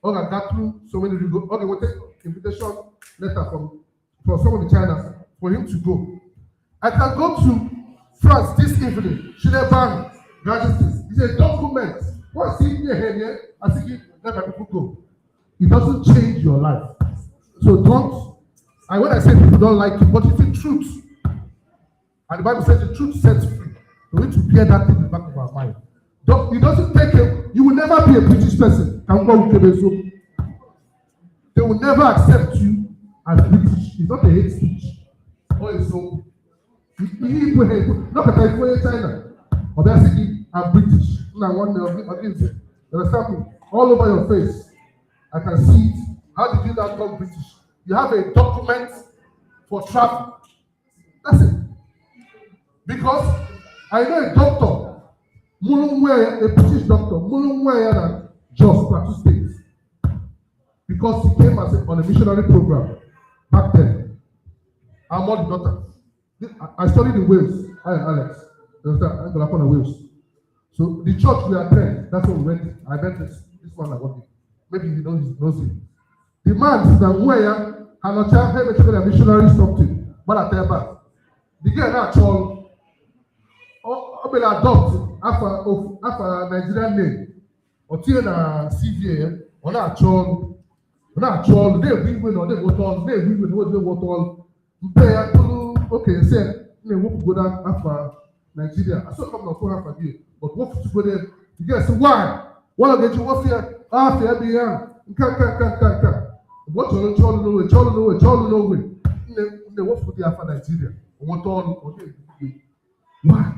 or I got through so many people, okay, we'll take invitation letter from someone in China for him to go. I can go to France this evening. Shineban, it's a document. What's in here? I think let my people go. It doesn't change your life. So don't. And when I say people don't like it, but it's the truth. And the Bible says the truth sets free. We need to bear that thing in the back of our mind. It doesn't take you will never be a British person. They will never accept you as British. It's not a hate speech. Or it's so. Look at China. Obviously, I'm British. There's something all over your face. I can see it. How did you not become British? you have a document for travel. That's it. Because I know a doctor, a British doctor, Jos Plateau State, because he came on a missionary program back then. I'm not the daughter. I studied in Wales. I and Alex. I'm going to Wales. So the church we attend, that's what we went. I met this man I got him. Maybe he knows him. The man is the way and not a missionary something. But I tell you, the girl not all. I will adopt after Nigerian name. Or na CVA. Or not all. They win or they vote all. They win or they vote all. Okay, say they won't go down after Nigeria. I saw come now for half a year, but what to go there? You guys say why? Why get you off here? After be young. Can. What you know way. They won't put the after Nigeria. What all? Okay. Why?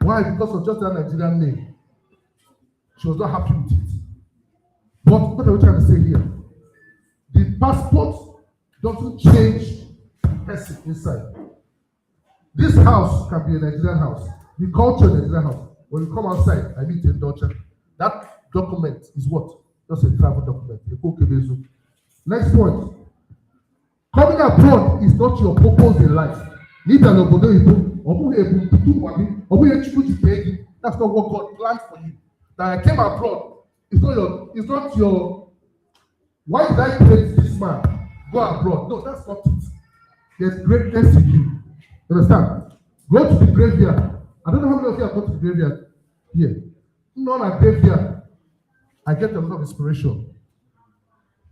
Why? Because of just that Nigerian name. She was not happy with it. But what are we trying to say here? The passport doesn't change the person inside. This house can be a Nigerian house. The culture is a Nigerian house. When you come outside, I meet in Dorset. That document is what? Just a travel document. Next point. Coming abroad is not your purpose in life. That's not what God planned for you. That I came abroad. It's not your. Why did I create this man? Go abroad. No, that's not it. There's greatness in you. You understand? Go to the graveyard. I don't know how many of you have gone to the graveyard here. Not a graveyard. I get a lot of inspiration.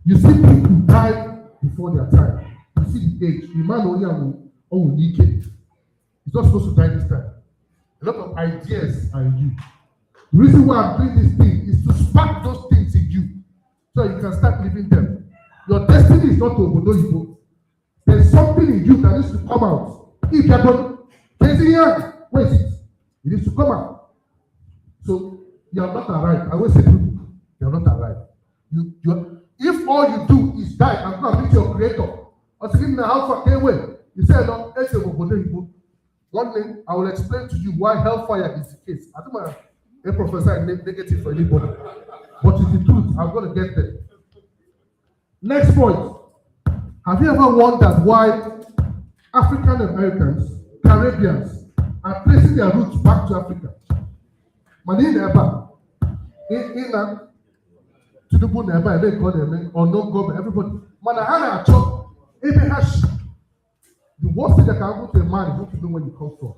You see people die before their time. You see the age. The man only naked. He's not supposed to die this time. A lot of ideas are in you. The reason why I'm doing this thing is to spark those things in you so you can start living them. Your destiny is not to Obodo. There's something in you that needs to come out. If you're going, where is it? It needs to come out. So you are not arrived. I always say you are not arrived. If all you do is die and come meet your creator, or to give me a house for away, you say no, it's a Obodo. One thing I will explain to you why hellfire is the case. I don't want to prophesy negative for anybody, but it's the truth. I'm going to get there. Next point. Have you ever wondered why African Americans, Caribbeans are placing their roots back to Africa? Mani never. Tinubu never, they call them, or no government, everybody. Manahana chop, even hash. The worst thing that can happen to a man is what you know where you come from.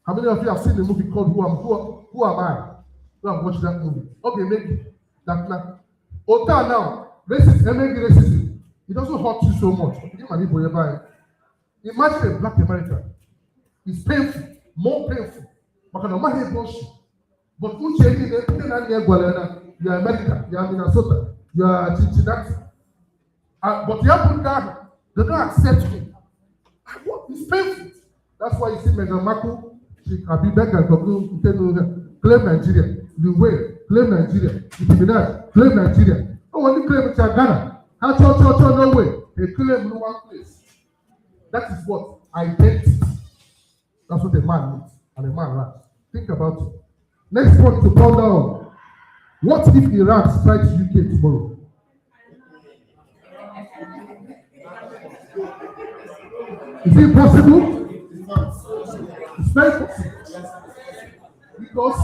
How many of you have seen the movie called Who Am I? You have watched that movie. Okay, maybe that now. Ota now, racism, it doesn't hurt you so much. Imagine a black American. It's painful, more painful. But you are American, you are Minnesota, you are Cincinnati. But you have down. They don't accept me. It's painful. That's why you see Meghan Markle, she can be back and claim Nigeria. The way, claim Nigeria. Minaj, claim Nigeria. Oh, when you claim it's Ghana, no way. They claim no one place. That is what identity. That's what a man needs and a man lacks. Think about it. Next point to ponder on. What if Iran strikes UK tomorrow? Is it possible? It's very possible. Because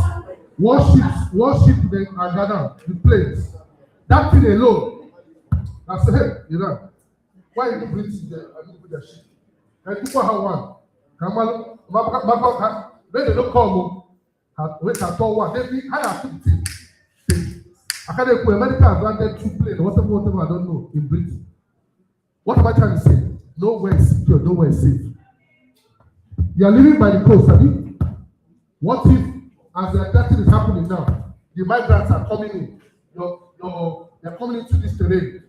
warships then are gathered, the planes. That thing alone, I say, hey, Iran, why are you British there and you put their ship? And people have one. When they don't come, wait at all one. They have to think. I can't put America has landed 2 planes, whatever, I don't know, in Britain. What am I trying to say? Nowhere is secure, nowhere is safe. You are living by the coast, have you? What if, as the attacking is happening now, the migrants are coming in? They're coming into this terrain.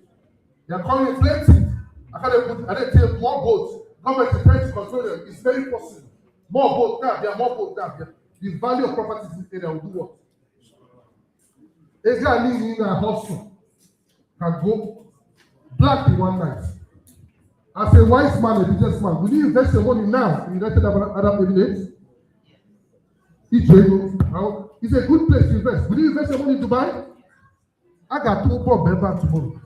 They are coming in plenty. I didn't tell more boats. Government is trying to control them. It's very possible. More boats now. There are more boats now. The value of properties in this area will do what? A guy living in a hostel can go black in one night. As a wise man, a businessman, will you invest your money now in United Arab Emirates? Egypt, it's a good place to invest. Will you invest your money in Dubai? I got two more members tomorrow.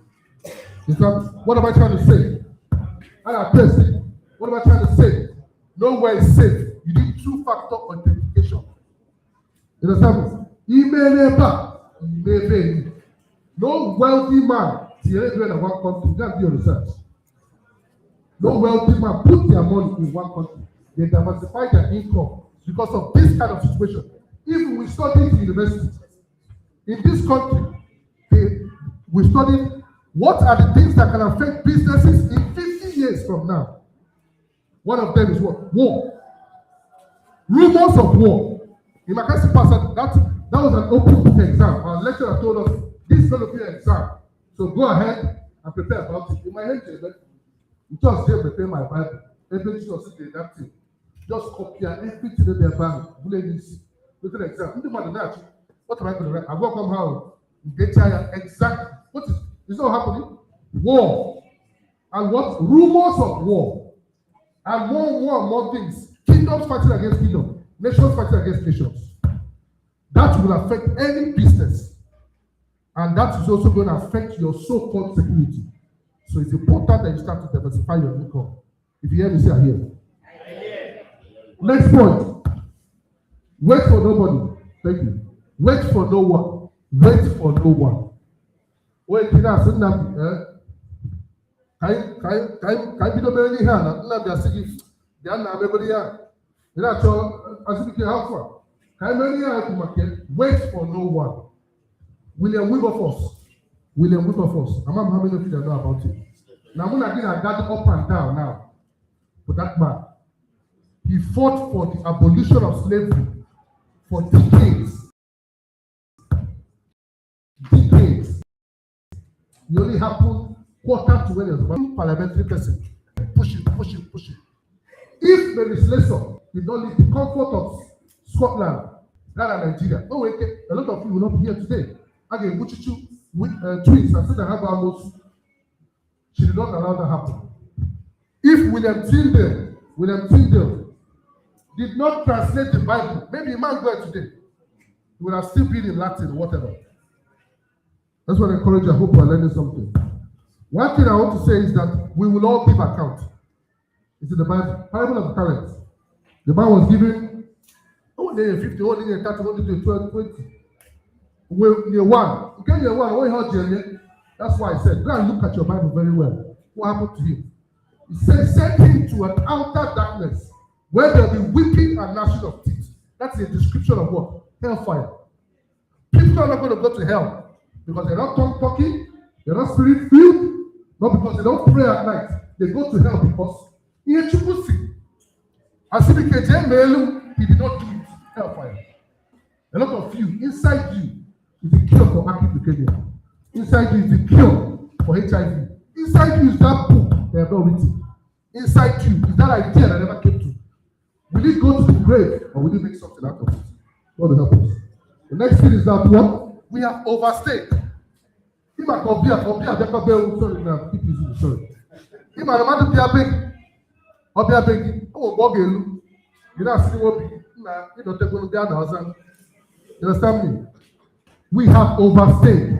What am I trying to say? I got tested. What am I trying to say? Nowhere is safe. You need two-factor authentication. You understand me? No wealthy man, in one country, that's your research. No wealthy man put their money in one country. They diversify their income because of this kind of situation. Even we studied in university. In this country, we studied what are the things that can affect businesses in 50 years from now. One of them is what? War. Rumors of war. In my case, that was an open book exam. Our lecturer told us this is going to be an exam. So go ahead and prepare about it. In my head, you just prepare my Bible. Everything was sitting that thing. Just copy everything that they're buying. Look at the exam. What am I going to write? I will come how get tired. Exactly. What is not happening? War. And what? Rumors of war. And more things. Kingdoms fighting against kingdoms. Nations fighting against nations. That will affect any business. And that is also going to affect your so-called security. So it's important that you start to diversify your income. If you hear me, say I hear. Next point. Wait for nobody. Thank you. Wait for no one. Wait for no one. Wait, can I be the very hand? Not just saying, they are not everybody here. You know, as we can help for. Wait for no one. William Wilberforce. I'm not how many of you know about it. Now, I'm going to gather up and down now for that man. He fought for the abolition of slavery for decades. Decades. It only happened quarter to when he was one parliamentary person. Push it. If the legislature did not leave the comfort of Scotland, Ghana, Nigeria, no way, a lot of you will not be here today. Again, Buchichu with twins and said that have almost. She did not allow that happen. If William Tyndale did not translate the Bible, maybe a man go today, he would have still been in Latin or whatever. That's what I encourage you. I hope you are learning something. One thing I want to say is that we will all give account. It's in the Bible. Parable of the talents. The man was given 50, 30, 12, 20. Year one. You get year one, what you heard. That's why I said, go and look at your Bible very well. What happened to him? He said, send him to an outer darkness where there will be weeping and gnashing of teeth. That's a description of what? Hellfire. People are not going to go to hell because they're not tongue-talking, they're not spirit-filled, not because they don't pray at night. They go to hell because he did not do it. Hellfire. A lot of you, inside you, is the cure for active leukemia. Inside you is the cure for HIV. Inside you is that book they have not written. Inside you is that idea that never came to. Will it go to the grave or will it make something out of it? God will help us. The next thing is that what? We have overstayed. If I compare, sorry. If I remember the big, I'll be a big, oh, Bogelu. You know, see what you don't take one of the other house. You understand me? We have overstayed.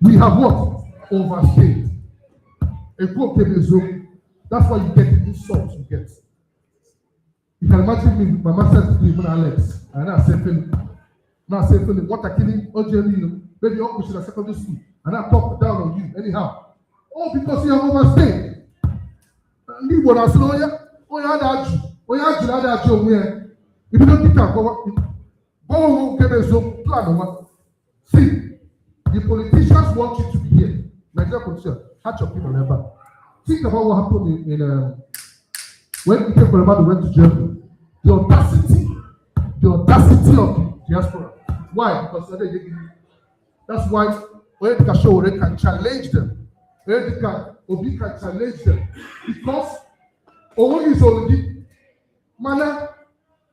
We have what? Overstayed. That's why you get the insults you get. You can imagine me, my master to even Alex, and I say, Philip, what I killing, maybe you should have secondary school, and I talk down on you anyhow. Oh, because you have overstayed. If you don't think go see, the politicians want you to be here. Nigeria politicians, catch your people never. Think about what happened in when Ike Koremadu went to Germany. The audacity of the diaspora. Why? Because that's why Onyekwelu Show can challenge them. Obi can challenge them because Owo is already mana.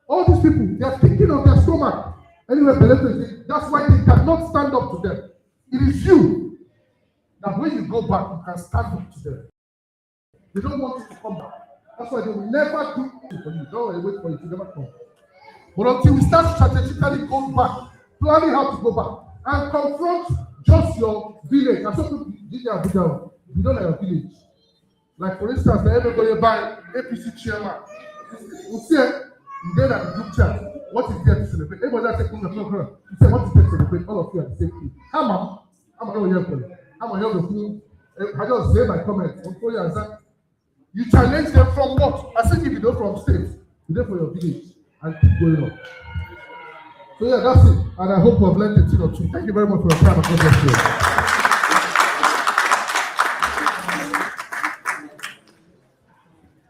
All these people, they are thinking of their stomach. Anyway, that's why they cannot stand up to them. It is you. that when you go back, you can stand up to them. They don't want you to come back. That's why they will never do anything for you. Don't wait for you to never come. But until we start strategically going back, planning how to go back, and confront just your village. And some people did their video, you don't know your village. Like for instance, everybody buy APC chairman. You see, you get at the group chat. What is there to celebrate? Everybody is taking the program. You say, what is there to celebrate? All of you are the same thing. I'm going to help the food. I just say my comments. You challenge them from what? I said if you don't from state, you do for your village and keep going on. So yeah, that's it. And I hope you have learned a thing or two. Thank you very much for your time. And God bless you.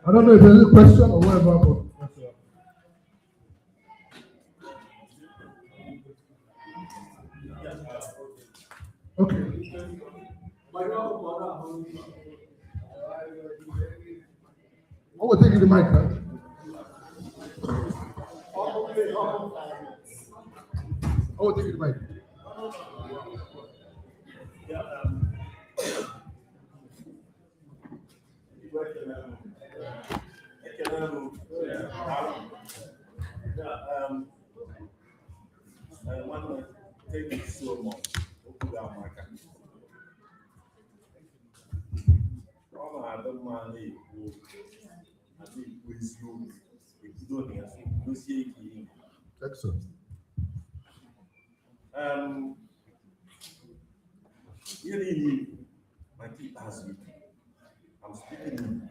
I don't know if there's any question or whatever, but okay. I will take you the mic. Huh? I will take you the mic. I want to thank you so much. I don't mind it. Excellent. Really, my kid has you. I'm speaking.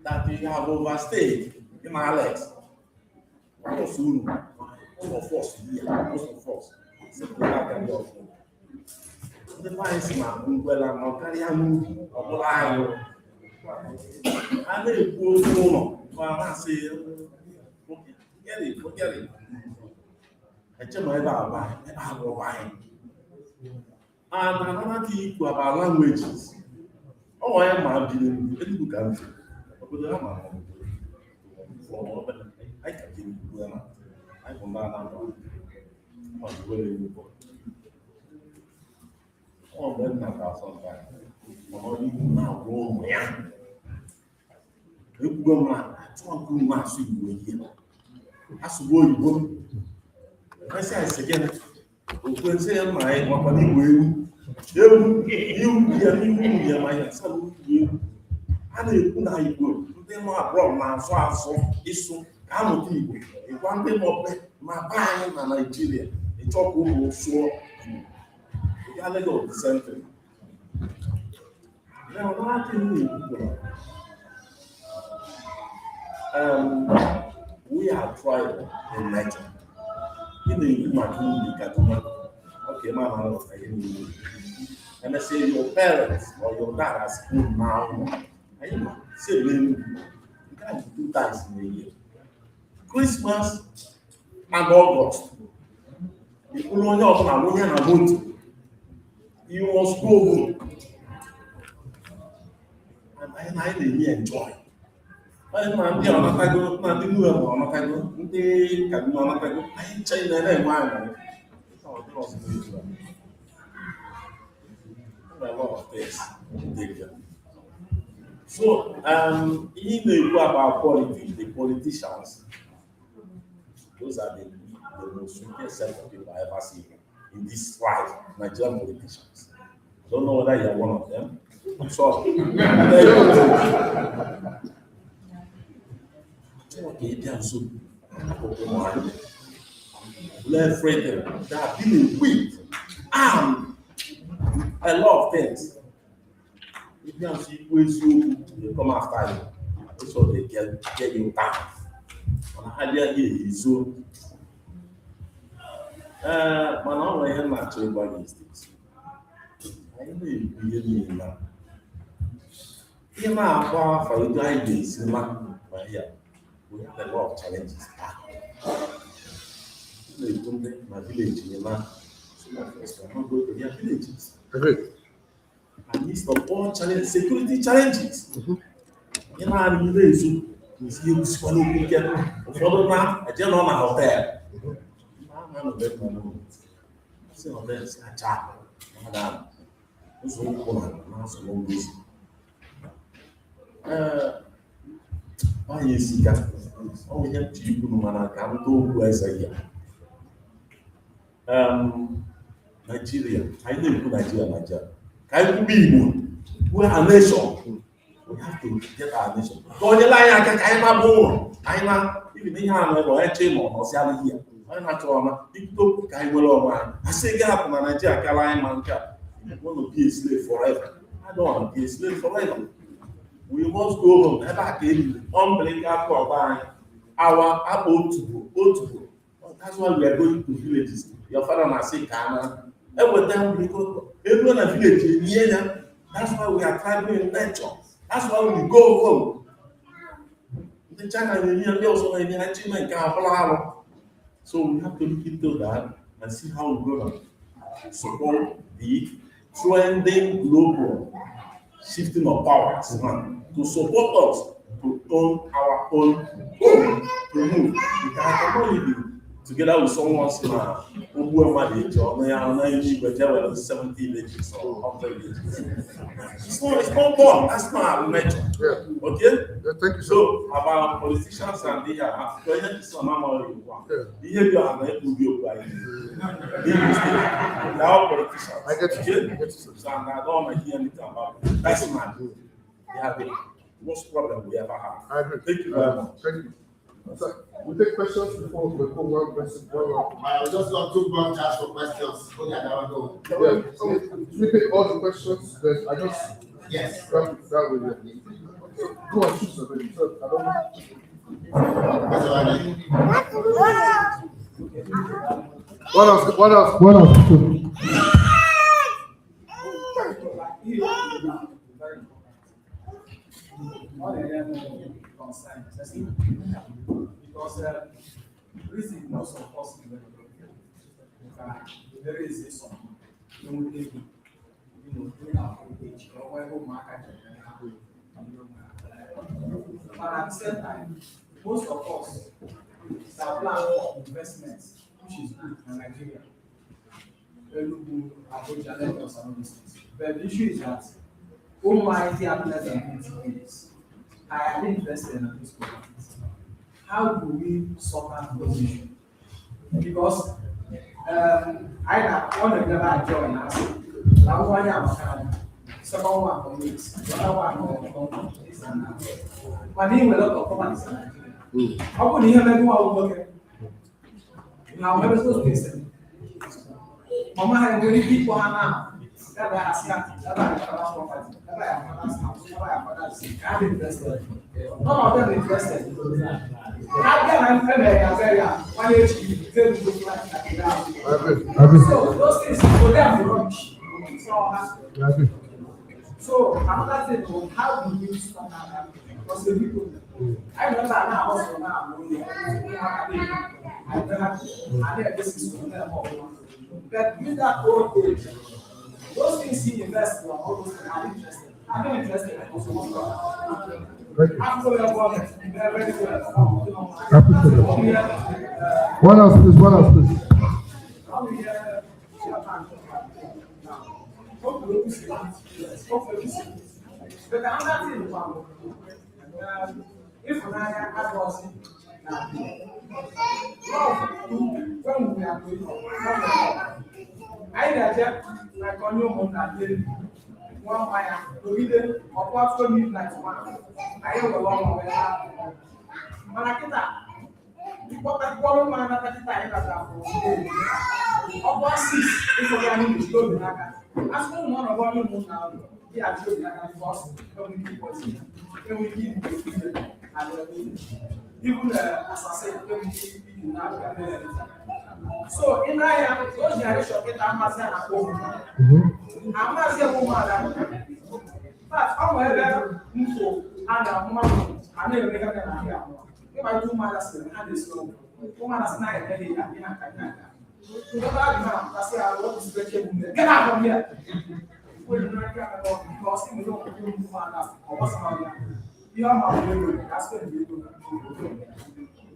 That you have overstayed in my legs. Most of us here, most of us. The vice man, well, I'm not carrying or I may go home. I say, forget it. I tell my Baba, I will buy. And another thing about languages. Oh, I am being a little country. I can give you them. I will not know. Oh, then not sometimes. Oh, you now go, man. You go, man. I want to mass you here. As you go. I say, again, when say, my company will. You, my son, you. And you now you go. They more brought my father, issue. I'm with you. If one day more, my buying in Nigeria, they talk over so. You gotta go the same thing. Now, what we are trying in nature. In the community, okay, man, and I say your parents or your dad are school now. I say, you can't do 2 times in a year. Christmas and August. You only have you must go home. And I really enjoy. I man, they are not going to do it. They can not go. I ain't saying that man. A lot of things. So, in the about politics, the politicians, those are the most wicked set of people I ever seen in this life, Nigerian politicians. I don't know whether you are one of them. I'm sorry. Left freedom, they have been weak, armed, a lot of things. If you see ways they come after you, so they get you down. And I hear here is so. Man, I'm going to actually buy these things. I know you hear me now. You know, how for you guys this, man, here. We have a lot of challenges. My village, you know, so my first one, I'm going to their villages. And list of all challenges, security challenges. You know, I'm going to see you swallow people. Follow now, I just know my hotel. si na ọdịnihu si acha mmadụ ahụ ụzọ ụkwụ na asọrọ ngozi anyị esika ọ bụ ihe ntị ikwu mana ka m too okwu eze ya Nigeria anyị na-ekwu Nigeria ka anyị kwube Igbo we are nation we have to get our nation ka onye le anyị aka ka anyị mabụ ụlọ anyị na ibi na ihe a nọ ebe onye chee ma ọ nọzi alụghị ya onye na-achọ ọma ikwute okwu ka anyị nwere onwe anyị asị gị hapụ na Nigeria kala anyị ma nke a want to be a slave forever. I don't want to be a slave forever. We must go home. Ebe a ka ebi umbilical cord anyị our otubo. That's why we are going to villages. Your father na-asị ka ana eweta umbilical cord ego na village nye ya. That's why we are traveling in nature. That's why we go home. The China na-enye ndị ọzọ na-enye ha chime nke abụla arụ. So we have to look into that and see how we go to support the trending global shifting of powers to support us to own our own home, to move. We can only do together with someone who are married or 70 villages or 100 villages. It's not born. That's not our nature. Yeah. Okay? Yeah, thank you, sir. So about politicians and they are they are politicians. I get you. Okay? I get you, sir. So I don't want to hear anything about it. That's not good. They have the worst problem we ever have. I agree. Thank you very much. Thank you. Sir, we take questions before we call one question. I was just on 2 months just for questions. Okay, I don't know. Yeah, so we take all the questions, then I just Yes. come that way. So go on, choose already. So I don't know. That's all right. What else? Because reason most of us there is a song doing our age or whatever market. But at the same time, most of us are plan for investments, which is good in Nigeria. But the issue is that almighty happiness and beauty I have invested in this community. How do we sort out those issues? Because I want to never join us. That one I'm second one for me, the other one for this and that. But he will not come and say, how could he have anyone working? Now, where is those places? Mama had very people now. That I ask that I have property, that I have father's house, that I have father's sick. I have invested. None of them invested. So those things for them rubbish. So after that, how do you start that? Because the people, I remember now also now I think this is but with that old age, those things he invests in all those things are interesting. I'm not interested in also One else, please. But another thing, if I was when we are going I get like on your own and one fire to read it or what for midnight one. I have a long way. Manakita, you got that one man at the time of what six if we are in the story. As one of our own now, he has shown that boss people. Then we give the and even as I said, so in I those generation get Amazon at home. Amazon woman, but I'm ever info and a woman, I never make a here. If I do my last and this slow, woman has night every day. Get out from here. Because you don't do what's you are my that's what you do.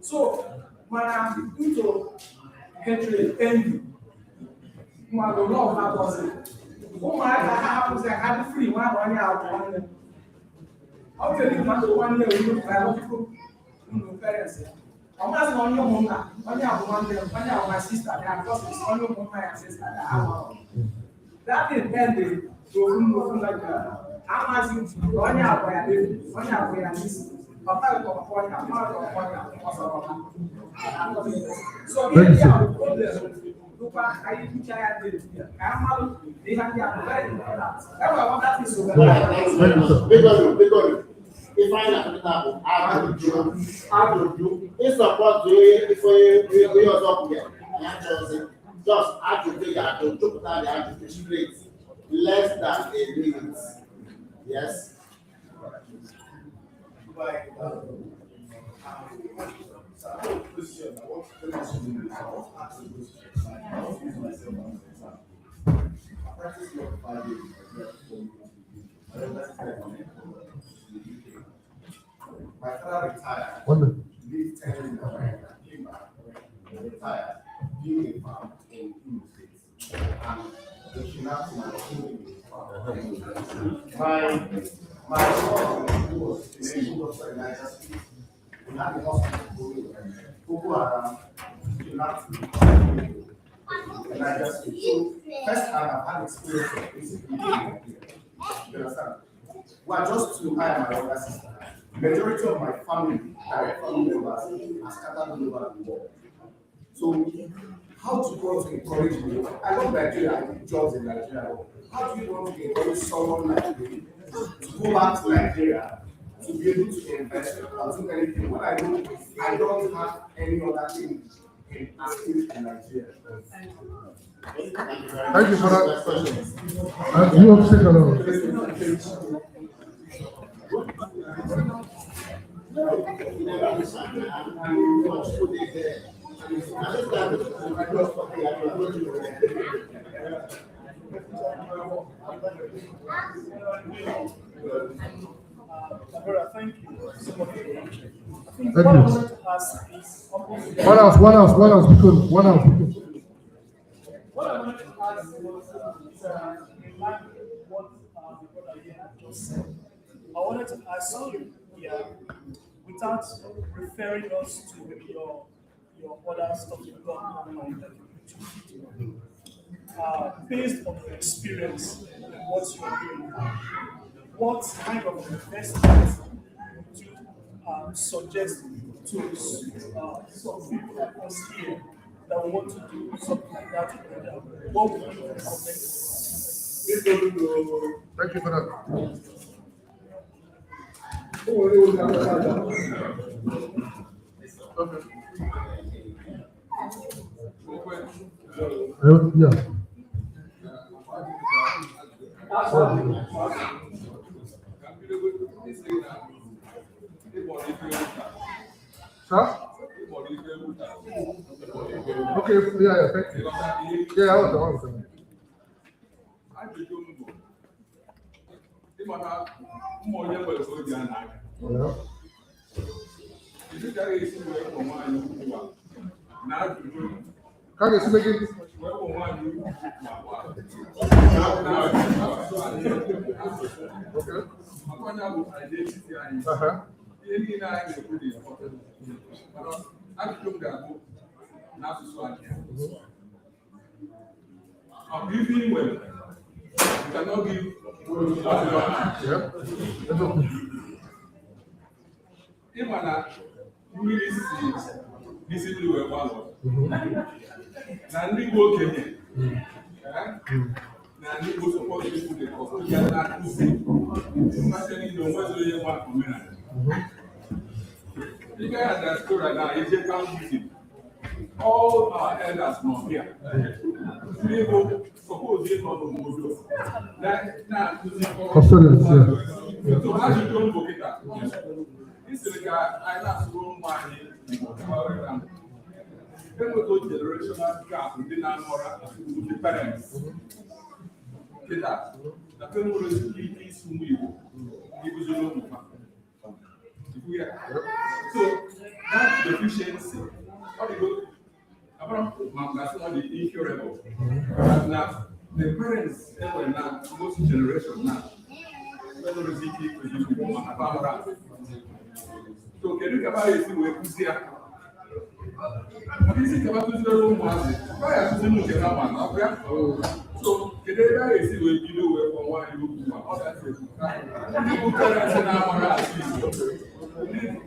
So, when I'm into hatred, envy, mmadụ lọọ ha bọsị ụmụaka ha hapụzi ha dị free nwa onye agwụ nwanne ọ bụrụ na mmadụ nwanne onye biological parents ọ masị na onye ụmụnna onye abụ nwanne onye abụ my sister ya because it's onye ụmụnna ya sister ya ahụ that is ended to ofu like amazi onye abụ ya dị onye abụ ya n'isi papa ya kọkọ ya mmadụ ọkọ ya ọsọrọ ha so ihe ndị a bụ problem lupa anyị tucha ya dị ka mmadụ ihe ndị a bụ very important enwere ọda dị so if I like that, I would do. It's about we also get. Just I would do that. To put that I would straight less than a minute. Yes. My father retired. Lived 10 years in America. Came back. Retired. Being a farm in Igbo State. And they kidnapped him and killed him in the farm. My father, who was a nation doctor in Niger State, we had a hospital Boko Haram kidnapped him in Niger State. So, first time I've had experience of basically being here. You understand? We are just two, I and my older sister. Majority of my family, direct family members, are scattered all over the world. So, how do you want to encourage me? I love Nigeria, I do jobs in Nigeria. How do you want to encourage someone like me to go back to Nigeria to be able to invest or do anything when I don't have any other thing in active in Nigeria? Thank you for that question. You have said a Thank you. One else, because one else. What I wanted to ask was in line with what the brother here just said. I wanted to ask you, without referring us to your other stuff you've done online that you based on your experience and what you're doing, what kind of investment would you suggest to some people like us here that want to do something like that together? What would you recommend? Thank you for that. Okay. Yeah. Sir? Okay, yeah, thank you. Yeah, I was the one. Can you speak it? Na ndị Igbo okenye na ndị Igbo sọpọtụ Igbo dị ọkụ ya na-akụzi mmasị niile onwezi onye nwa omenala. Ị gaghị na diaspora na eje council, all our elders nọ here. Ndị Igbo suppose ịnọ n'obodo na-akụzi ọrụ ajụjụ mbụ kịta. Isiri ka anyị na-asụrụ ụmụ anyị Igbo with generational gap within our with the parents. Okay, that the people will be smooth. So that deficiency, how do you go? somebody incurable. But now, the parents, they were now, those generation now, they don't receive people to do more about. So, can you come out and see where you see? This is about to do more. Why are you doing it now? So, can you see where you do it for one you do? All that is. You parents now are asking.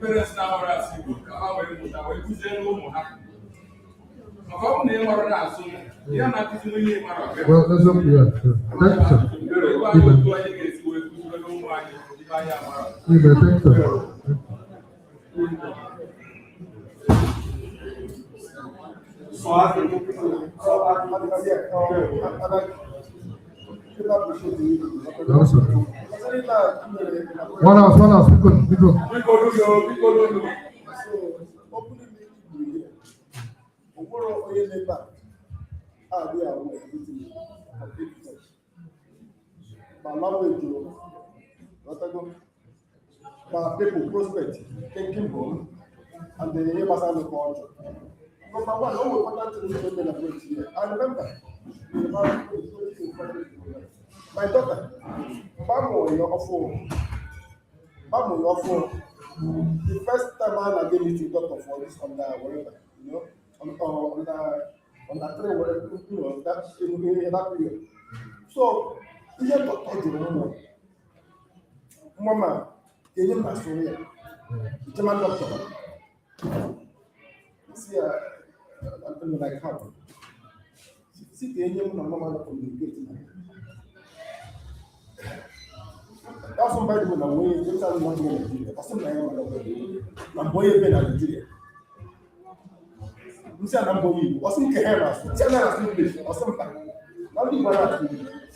Parents now are asking. How are you doing? Well, let's look here. Thank you, sir. Amen. Amen. Thank you, sir. One house, we go. People prospect, thinking home, and the neighbors are the culture. Number one, all important things to approach here. I remember my daughter, Bamo, your the first time I gave it to doctor for this on the whatever, you know, on the train, whatever, you know, that's in that period. So, he had doctor, Mama, he didn't pass through here. German doctor. See, I'm like how? See, the Indian Mama communicating. That's somebody with a way, things are not in Nigeria. That's something I'm boy in Nigeria. You say I'm boy, what's in Kehera? Tell me English or something. Not the one that's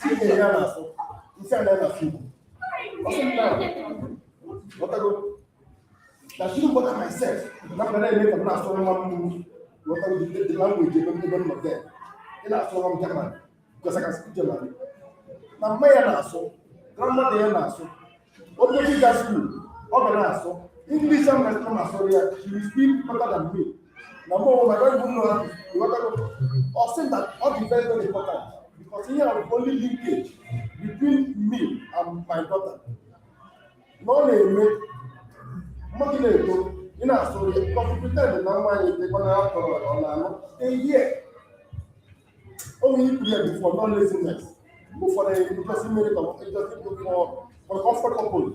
see Kehera, so you say I'm what's in now? What I go? That shouldn't bother myself. Not that I make a blast on one what I would the language, you don't even know there. And that's what I'm German, because I can speak German. Now, my answer. Grandma de Naso, what do you guys do? Naso, English and Masoria, she will speak better than me. Now, more, I don't even know what I or say that all is very, very important because here are the only linkage between me and my daughter. No name, in our story, because we pretend that now they're going to have a year. Only year before non laziness. For the interesting merit of interesting for comfort couple.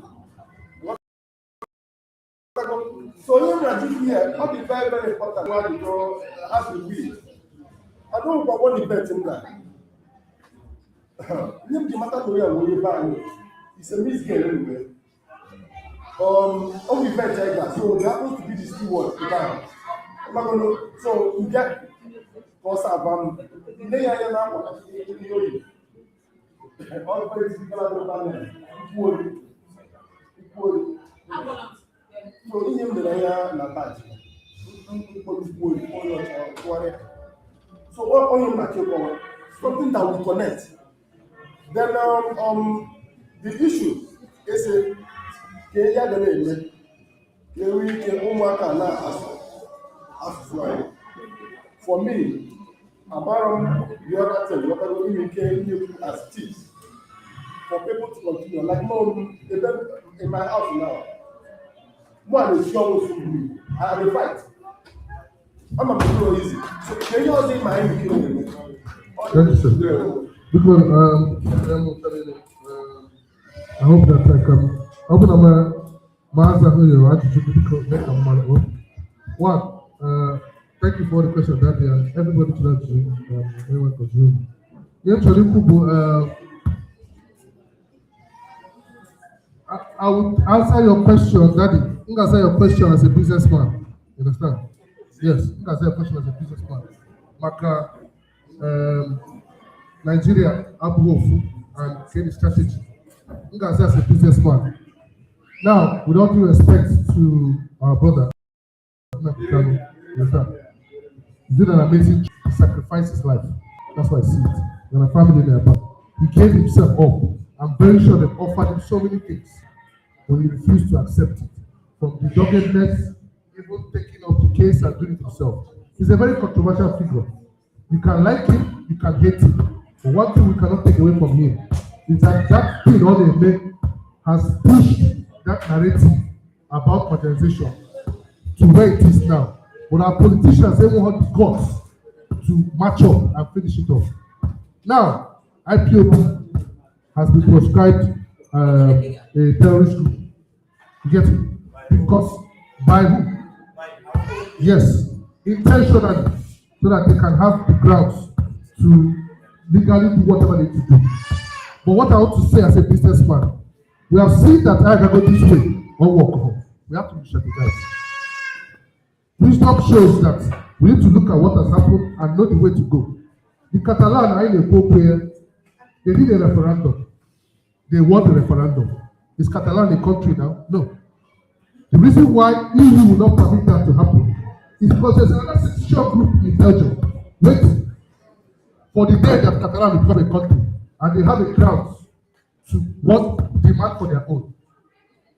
So you are here, not be very, very important what you know has to be. I don't know what the bet in that. You matter to you buy it's a misgame anyway. Only bet like that. So there happens to be these two words to buy. So you get what's up, they are now all political development equally. So in him the na badge. So what on him something that will connect. Then the issue is a for me, about the other thing, what I will came as tips for people to continue. Like mom, in my house now, one is young with me. I have a fight. I'm a bit easy. So can you all say my Thank you, sir. Because I hope that I can open up my answer to your attitude because make a man. One, thank you for the question that everybody to that Zoom, everyone to Zoom. Actually, I would answer your question, Daddy. You can answer your question as a businessman. You understand? Yes, you can answer your question as a businessman. Maka, Nigeria, Abu and create a strategy. You can answer as a businessman. Now, with all due respect to our brother, he did an amazing sacrifice his life. That's why I see it. There are family there, but he gave himself up. I'm very sure they've offered him so many things, but he refused to accept it. From the doggedness, even taking up the case and doing it himself. He's a very controversial figure. You can like him, you can hate him. But one thing we cannot take away from him is that that thing all they make has pushed that narrative about modernization to where it is now. But our politicians, they won't have the guts to match up and finish it off. Now, IPOB has been proscribed a terrorist group. You get it? Because by who? Yes, intentionally, so that they can have the grounds to legally do whatever they need to do. But what I want to say as a businessman, we have seen that I can go this way or walk home. We have to be strategized. Wisdom shows that we need to look at what has happened and know the way to go. The Catalan are in a go where they did a referendum. They won the referendum. Is Catalan a country now? No. The reason why EU will not permit that to happen is because there's another secession group in Belgium waiting for the day that Catalan will become a country, and they have a ground to want demand for their own.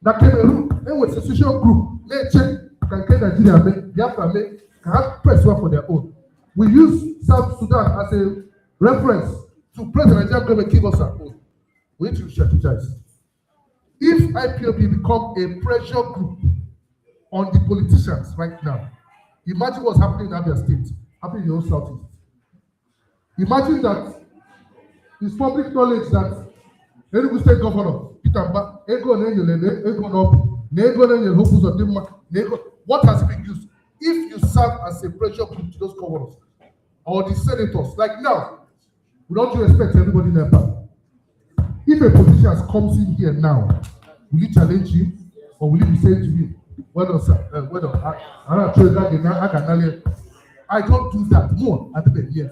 Now, Cameroon, they were a secession group. They check can get Nigeria make, Biafra make, can have press one for their own. We use South Sudan as a reference to press the Nigerian government give us our own. We need to strategize. If IPOB become a pressure group on the politicians right now, imagine what's happening in Abia State, happening in the whole Southeast. Imagine that it's public knowledge that Enugu State Governor, Peter Mba, what has been used? If you serve as a pressure group to those governors or the senators, like now, we don't respect everybody in their part. If a politician comes in here now, will you challenge him or will you be saying to him, well done, sir, well done, I don't do that. More, I didn't hear.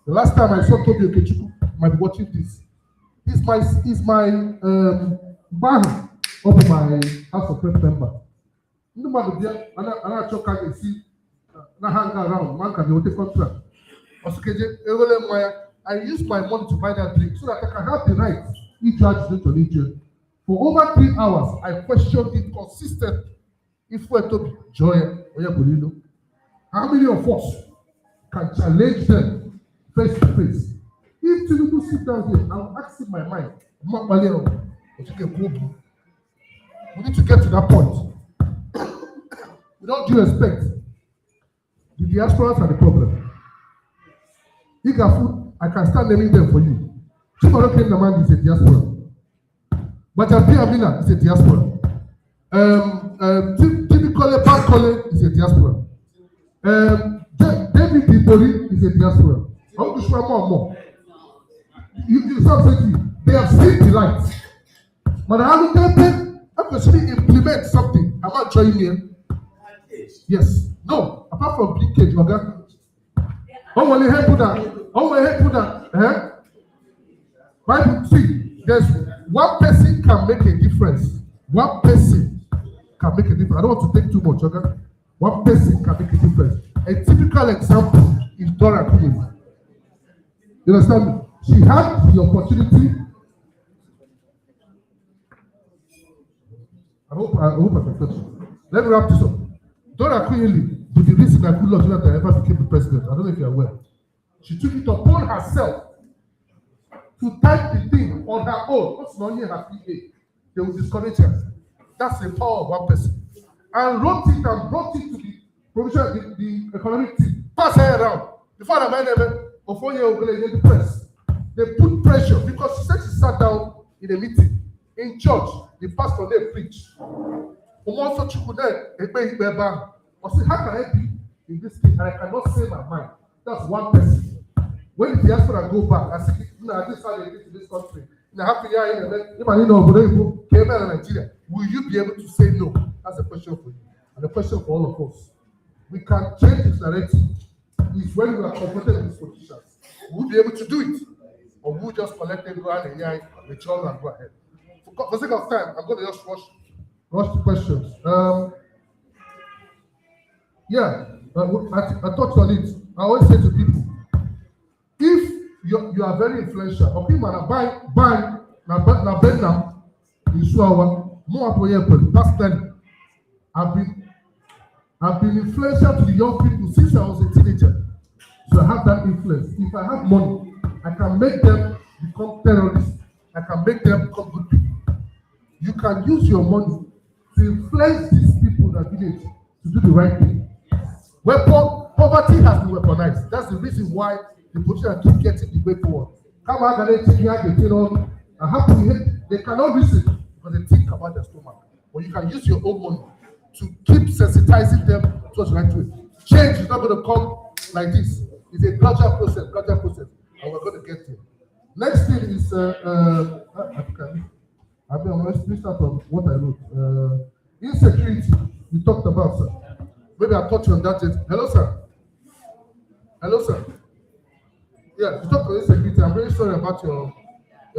The last time I saw Toby Okechukwu, might be watching this. He's my ban of my House of Rep member. No matter there, and I talk and see, na hang around, man can take contract. I use my money to buy that drink so that I can have the right each judge to religion. For over 3 hours, I questioned it consistently. If we're to joy, how many of us can challenge them face to face? If Tinubu sit down here, I'll ask in my mind, we need to get to that point. Without due respect, the diasporans are the problem. Igafu, I can start naming them for you. Chimaro Kendaman is a diaspora. Bajapi Amina is a diaspora. Timikole Bankole is a diaspora. David Bibori is a diaspora. More. You start saying they have seen the light. But I have to implement something. I'm not joining here. Yes. No. Apart from leakage, okay? Bible, see, there's one person can make a difference. One person can make a difference. I don't want to take too much, okay? One person can make a difference. A typical example is Dora Queen. You understand me? She had the opportunity. I hope I can touch you. Let me wrap this up. Dora Queen is the reason that Goodluck Jonathan ever became the president. I don't know if you're aware. She took it upon herself to type the thing on her own. What's not here her PA? They will discourage her. That's the power of one person. And wrote it and brought it to the provision, the economic team. Pass her around. Before I mind them, before you go to the press, they put pressure because she said she sat down in a meeting in church. The pastor there preached. Also, I said, how can I be in this case? And I cannot say my mind. That's one person. When the diaspora go back, I say, this is how they did in this country. In a half a year, in Nigeria, will you be able to say no? That's a question for you. And a question for all of us. We can change this narrative. Is when we are confronted with politicians. We'll be able to do it. Or we'll just collect everyone and withdraw and go ahead. For the sake of time, I'm going to just rush the questions. I touched on it. I always say to people, if you are very influential, okay, man, buy na Vietnam, more personally, I've been influential to the young people since I was a teenager. So I have that influence. If I have money, I can make them become terrorists. I can make them become good people. You can use your money to influence these people that village to do the right thing. Poverty has been weaponized. That's the reason why the politicians keep getting the way forward. Come out and they cannot reason because they think about their stomach. But you can use your own money to keep sensitizing them towards the right way. Change is not going to come like this. It's a gradual process, and we're going to get there. Next thing is, let's start on what I wrote. Insecurity, we talked about, sir. Maybe I'll touch on that. Hello, sir. Hello, sir. Yeah, you talked about insecurity. I'm very sorry about your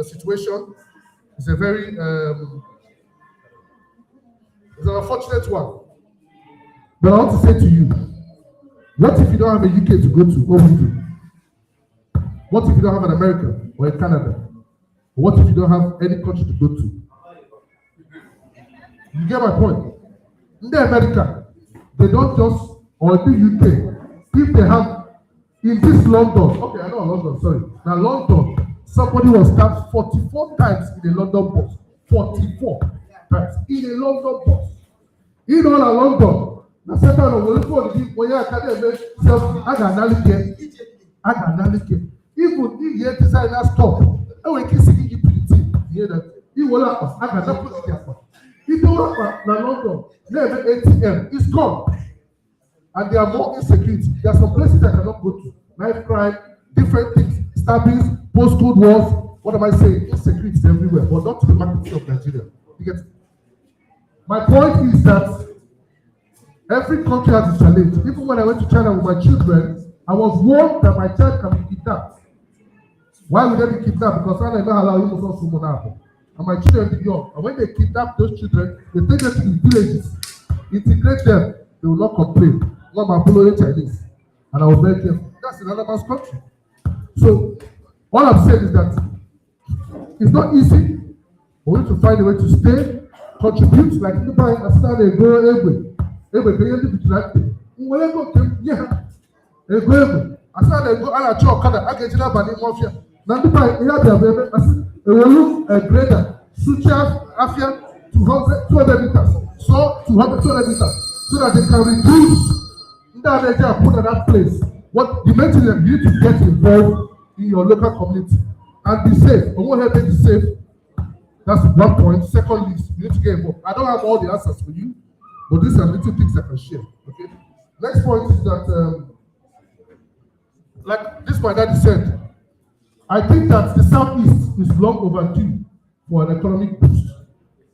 situation. It's a very, it's an unfortunate one. But I want to say to you, what if you don't have a UK to go to? What will you do? What if you don't have an America or a Canada? What if you don't have any country to go to? You get my point? In the America, they don't just, or the UK, if they have, in this London, okay, I know London, sorry. Now London, somebody was stabbed 44 times in a London bus. 44 times in a London bus. In all of London, the second of the when you academy I can analyze. Even if you decide to stop, I will keep singing you hear that. You will have I can not put it there. If you work at London, never ATM, it's gone. And there are more insecurity. There are some places I cannot go to. Knife crime, different things, stabbings, postcode wars. What am I saying? Insecurity is everywhere, but not to the magnitude of Nigeria. You get it? My point is that every country has a challenge. Even when I went to China with my children, I was warned that my child can be kidnapped. Why would they be kidnapped? Because I never allow you to know someone happen. And my children are young. And when they kidnap those children, they take them to the villages, integrate them, they will not complain. Not my following Chinese. And I was very careful. That's in another man's country. So all I'm saying is that it's not easy. We need to find a way to stay, contribute, like you buy a stand and go everywhere. Everywhere, they have to be whenever came, yeah. They go everywhere. I said they go and I talk, I get it up and mafia. Now, the buy, you have to have a grader, suture, afia, 200 meters. So, 200 meters. So that they can reduce that area put at that place. What the main thing is you need to get involved in your local community and be safe. I won't help you be safe. That's one point. Secondly, you need to get involved. I don't have all the answers for you, but these are little things I can share. Okay. Next point is that, like this my daddy said, I think that the Southeast is long overdue for an economic boost.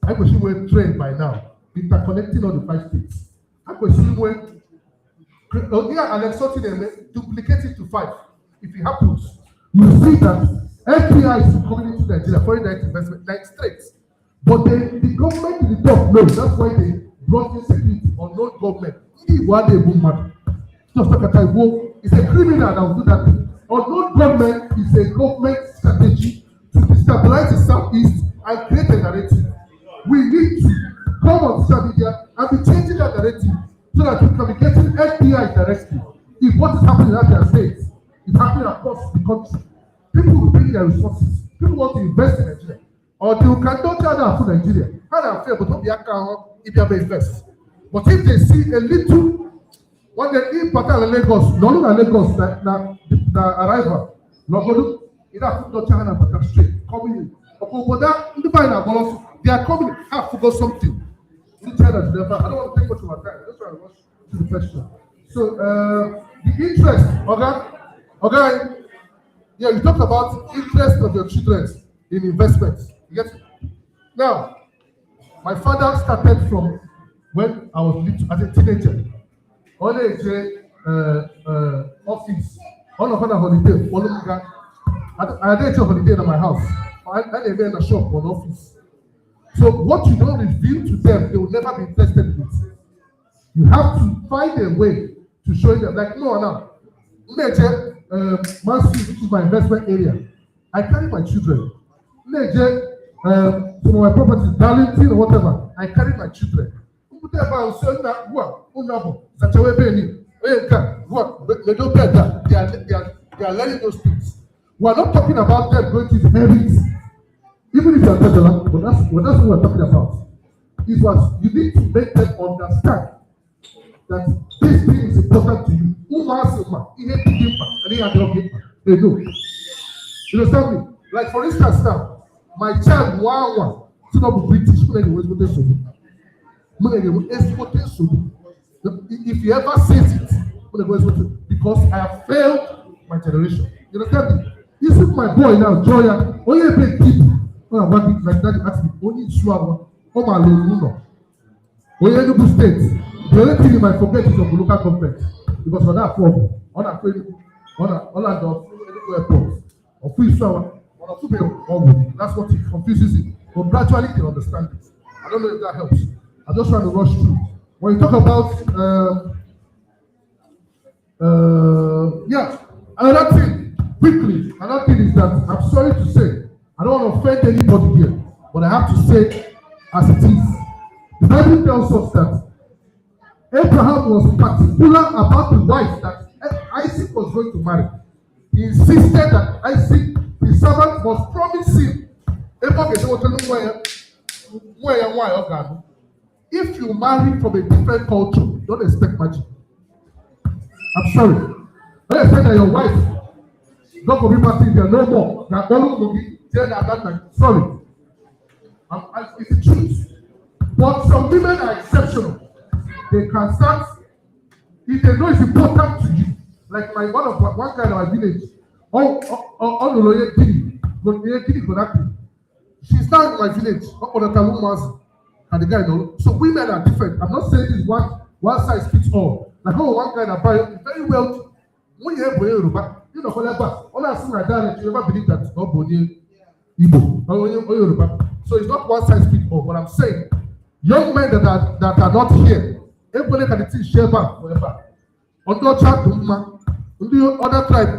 I wish we were trained by now, interconnecting all the 5 states. I wish we were and exalting them, duplicate it to 5. If it happens, you see that FPI is coming into Nigeria, foreign direct investment, like states. But the government in the top knows. That's why they brought in security or no government. It's a criminal that will do that thing. Unknown government is a government strategy to destabilize the Southeast and create a narrative. We need to come on social media and be changing that narrative so that we can be getting FBI directly. If what is happening in other states is happening across the country, people will bring their resources. People want to invest in Nigeria. Or they can don't tell them for Nigeria. How they feel, but not the account if they invest. But if they see a little, when they import in Lagos, no longer Lagos, the arrival, no go either to China but straight coming in. They are coming, have to go something. I don't want to take much of my time. That's why I rush to the question. So the interest, okay, yeah, you talked about interest of your children in investments. You get it? Now, my father started from when I was little, as a teenager. On a office, on a holiday, I had a holiday in my house. I had in a shop or an office. So what you don't reveal to them, they will never be interested with. You have to find a way to show them, like, no, Man Street, which is my investment area. I carry my children. Some of my properties, Darlington or whatever, I carry my children. What? They don't get that. They are learning those things. We are not talking about them going to inherit, even if you are Tesla, but that's what we're talking about. It was you need to make them understand that this thing is important to you. Who has it, man? He had to give and he had to give. They do. You understand me? Like for instance now, my child one to not be British, if he ever says it, because I have failed my generation. You understand me? This is my boy now, Joya. Only a big kid. Like that, asked me, only Suava, or my Lulu. Only Enugu State. The only thing you might forget is of the local government. Because on that form, on that Enugu airport, or free Suava, or two that's what it confuses it. But gradually you can understand it. I don't know if that helps. I'm just trying to rush through. When you talk about, another thing, quickly, another thing is that I'm sorry to say, I don't want to offend anybody here, but I have to say as it is. The Bible tells us that Abraham was particular about the wife that Isaac was going to marry. He insisted that Isaac, his servant, must promise him. If you marry from a different culture, don't expect magic. I'm sorry. Don't expect that your wife not going to be married there no more. That all will be there at that time. Sorry. It's the truth. But some women are exceptional. They can start, if they know it's important to you. Like one guy in my village, she's now in my village, and the guy knows. So women are different. I'm not saying this one size fits all. Like one guy that buy very wealthy. When you have Yoruba, you know all I see my dad, you never believe that it's not Boni Igbo or Yoruba. So it's not one size fits all. But I'm saying young men that are not here, everybody can teach share back forever. Other tribe other tribe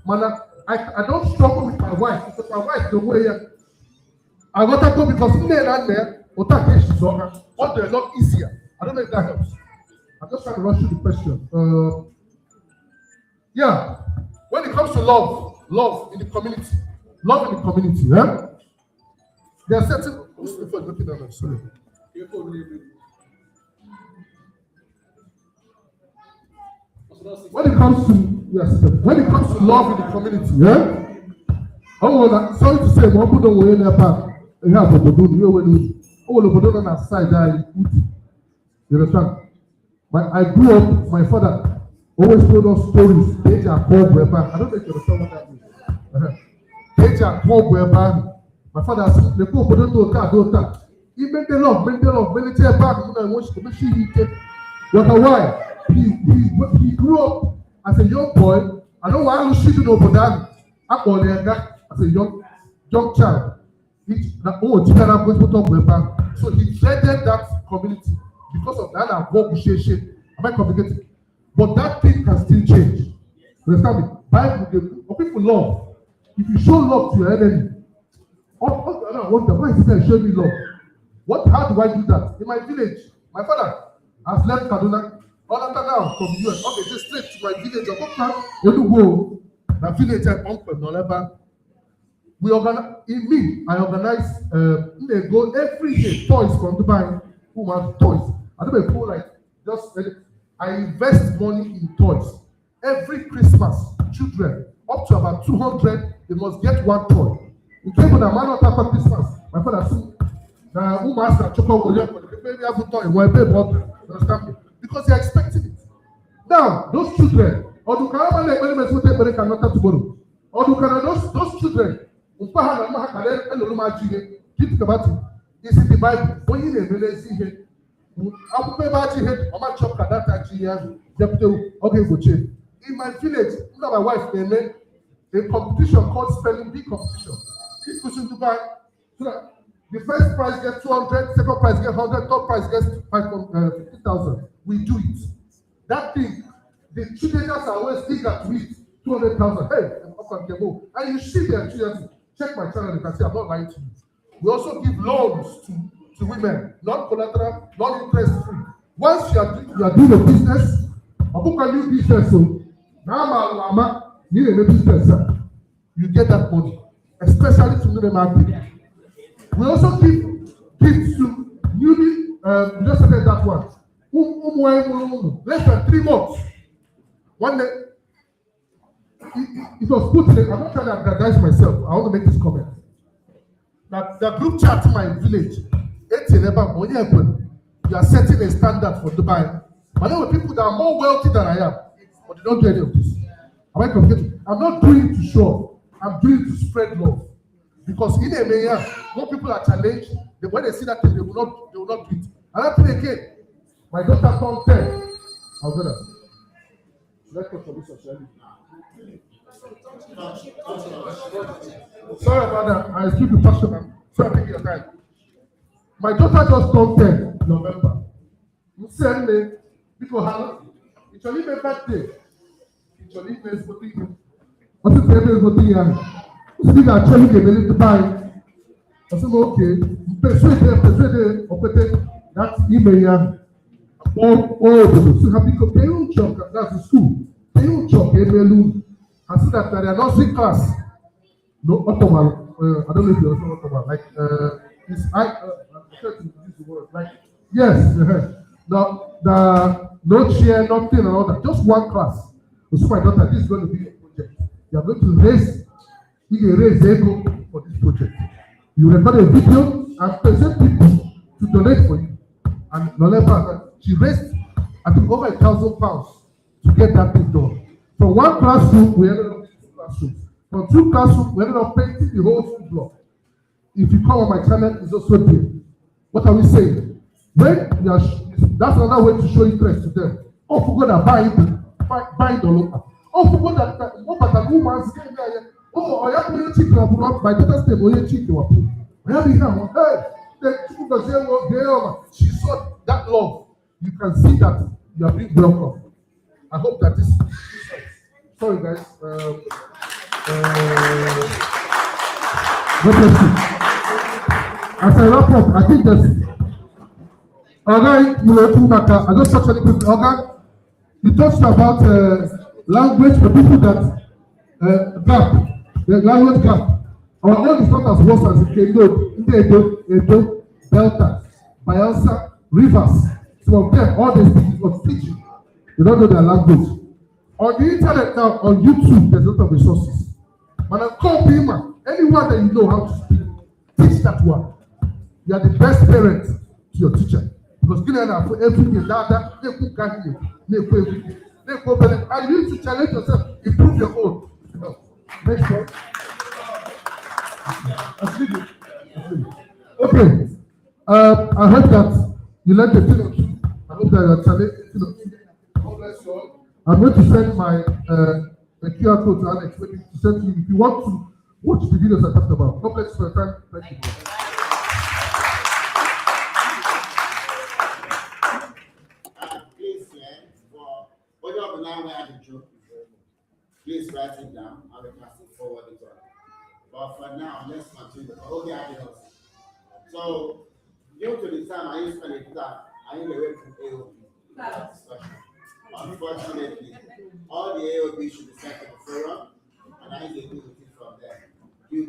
man, I don't struggle with my wife because my wife the way I got to go because men and there. What they're not easier. I don't know if that helps. I'm just trying to rush through the question. When it comes to love in the community, yeah? There are certain. Sorry. When it comes to love in the community, yeah? Sorry to say, one people don't wear their part. You have to do you all of them on side you understand? But I grew up, my father always told us stories. They are called I don't know if you understand what that means. They are called my father said, the poor don't know that. He made the love, many tear back when I watched the machine. Why? He grew up as a young boy. I know why I was shooting over that. As a young child. So he dreaded that community because of that. Am I complicated? But that thing can still change. You understand me? Bible, people love. If you show love to your enemy, why is he showing me love? How do I do that? In my village, my father has left Kaduna. Now from the US. Okay, just straight to my village. My village and uncle, we organize, I organize, they go every day, toys from Dubai, who want toys. I don't know, like, I invest money in toys. Every Christmas, children, up to about 200, they must get one toy. We came with a man after Christmas. My father said, who master chocolate, maybe have a toy, why pay more, understand me? Because they're expecting it. Now, those children, or do those children, keep about it. This is the Bible. When you really see it, I'll pay back to him. I'm not sure that in my village, my wife made a competition called spelling bee competition. Each person to buy. The first prize gets 200, second prize gets 100, third prize gets 50,000. We do it. That thing, the teenagers are always eager to eat 200,000. Hey, and you see their children. Check my channel, you can see I'm not lying to you. We also give loans to women, non-collateral, non-interest free. Once you are doing a business, Open new business, so now you need a business, you get that money, especially to the market. We also give gifts to newly, just said that one. Less than 3 months. One day, it was put in, I'm not trying to advertise myself, I want to make this comment. That the group chat in my village, you are setting a standard for Dubai. But there were people that are more wealthy than I am, but they don't do any of this. Am I confused? I'm not doing it to show, I'm doing it to spread love. Because in a mayor, more people are challenged, when they see that thing, they will not do it. And that thing again, my daughter turned 10. I'll do that. Let's go for this actually. Sorry about that. I speak with passion. Sorry, taking your time. My daughter just turned 10 in November. You send me because it's only my birthday. It's only my birthday. What's the name of the speak actually they believe to buy. I said, okay, persuade that email. So happy to pay on chop, that's the school. Pay on chop, I see that there are nursing class. No, automal, I don't know if you also automal, like, it's, I'm trying to use the word, like, yes, the no chair, nothing and all that, just one class. So my daughter, this is going to be a project. You are going to raise ego for this project. You record a video and present people to donate for you. And Lolepa, she raised, I think, over £1,000 to get that thing done. From one classroom, we ended up with 2 classrooms. From 2 classrooms, we ended up painting the whole school block. If you come on my channel, it's also there. What are we saying? When you are, that's another way to show interest to them. Oh, for God, buy the local. Oh, for God, that woman's game there. Oh, I have to chicken up by the first time, I chicken up. I have she saw that love. You can see that you are being welcome. I hope that this sorry guys. God bless you. As I wrap up, I think that I just touched on it quickly. You talked about language for people that the language gap. Our own is not as worse as the Edo, Delta, Bayelsa, Rivers. Some of them, all they speak of teaching. They don't know their language. On the internet now, on YouTube, there's a lot of resources. When I call people, anyone that you know how to speak, teach that one. You are the best parent to your teacher. Because for everything, and you need to challenge yourself, improve your own. Next one. Okay. I hope that you learned the thing. I hope that you're challenged. I'm going to send my QR code to Alex to send to you if you want to watch the videos I talked about. God bless you for your time. Thank you. Please write it down and we can forward it on. But for now, let's continue. So, due to the time I used to spend I need to wait for AOB discussion. Unfortunately, all the AOB should be sent to the forum, and I need to do it from there. Due to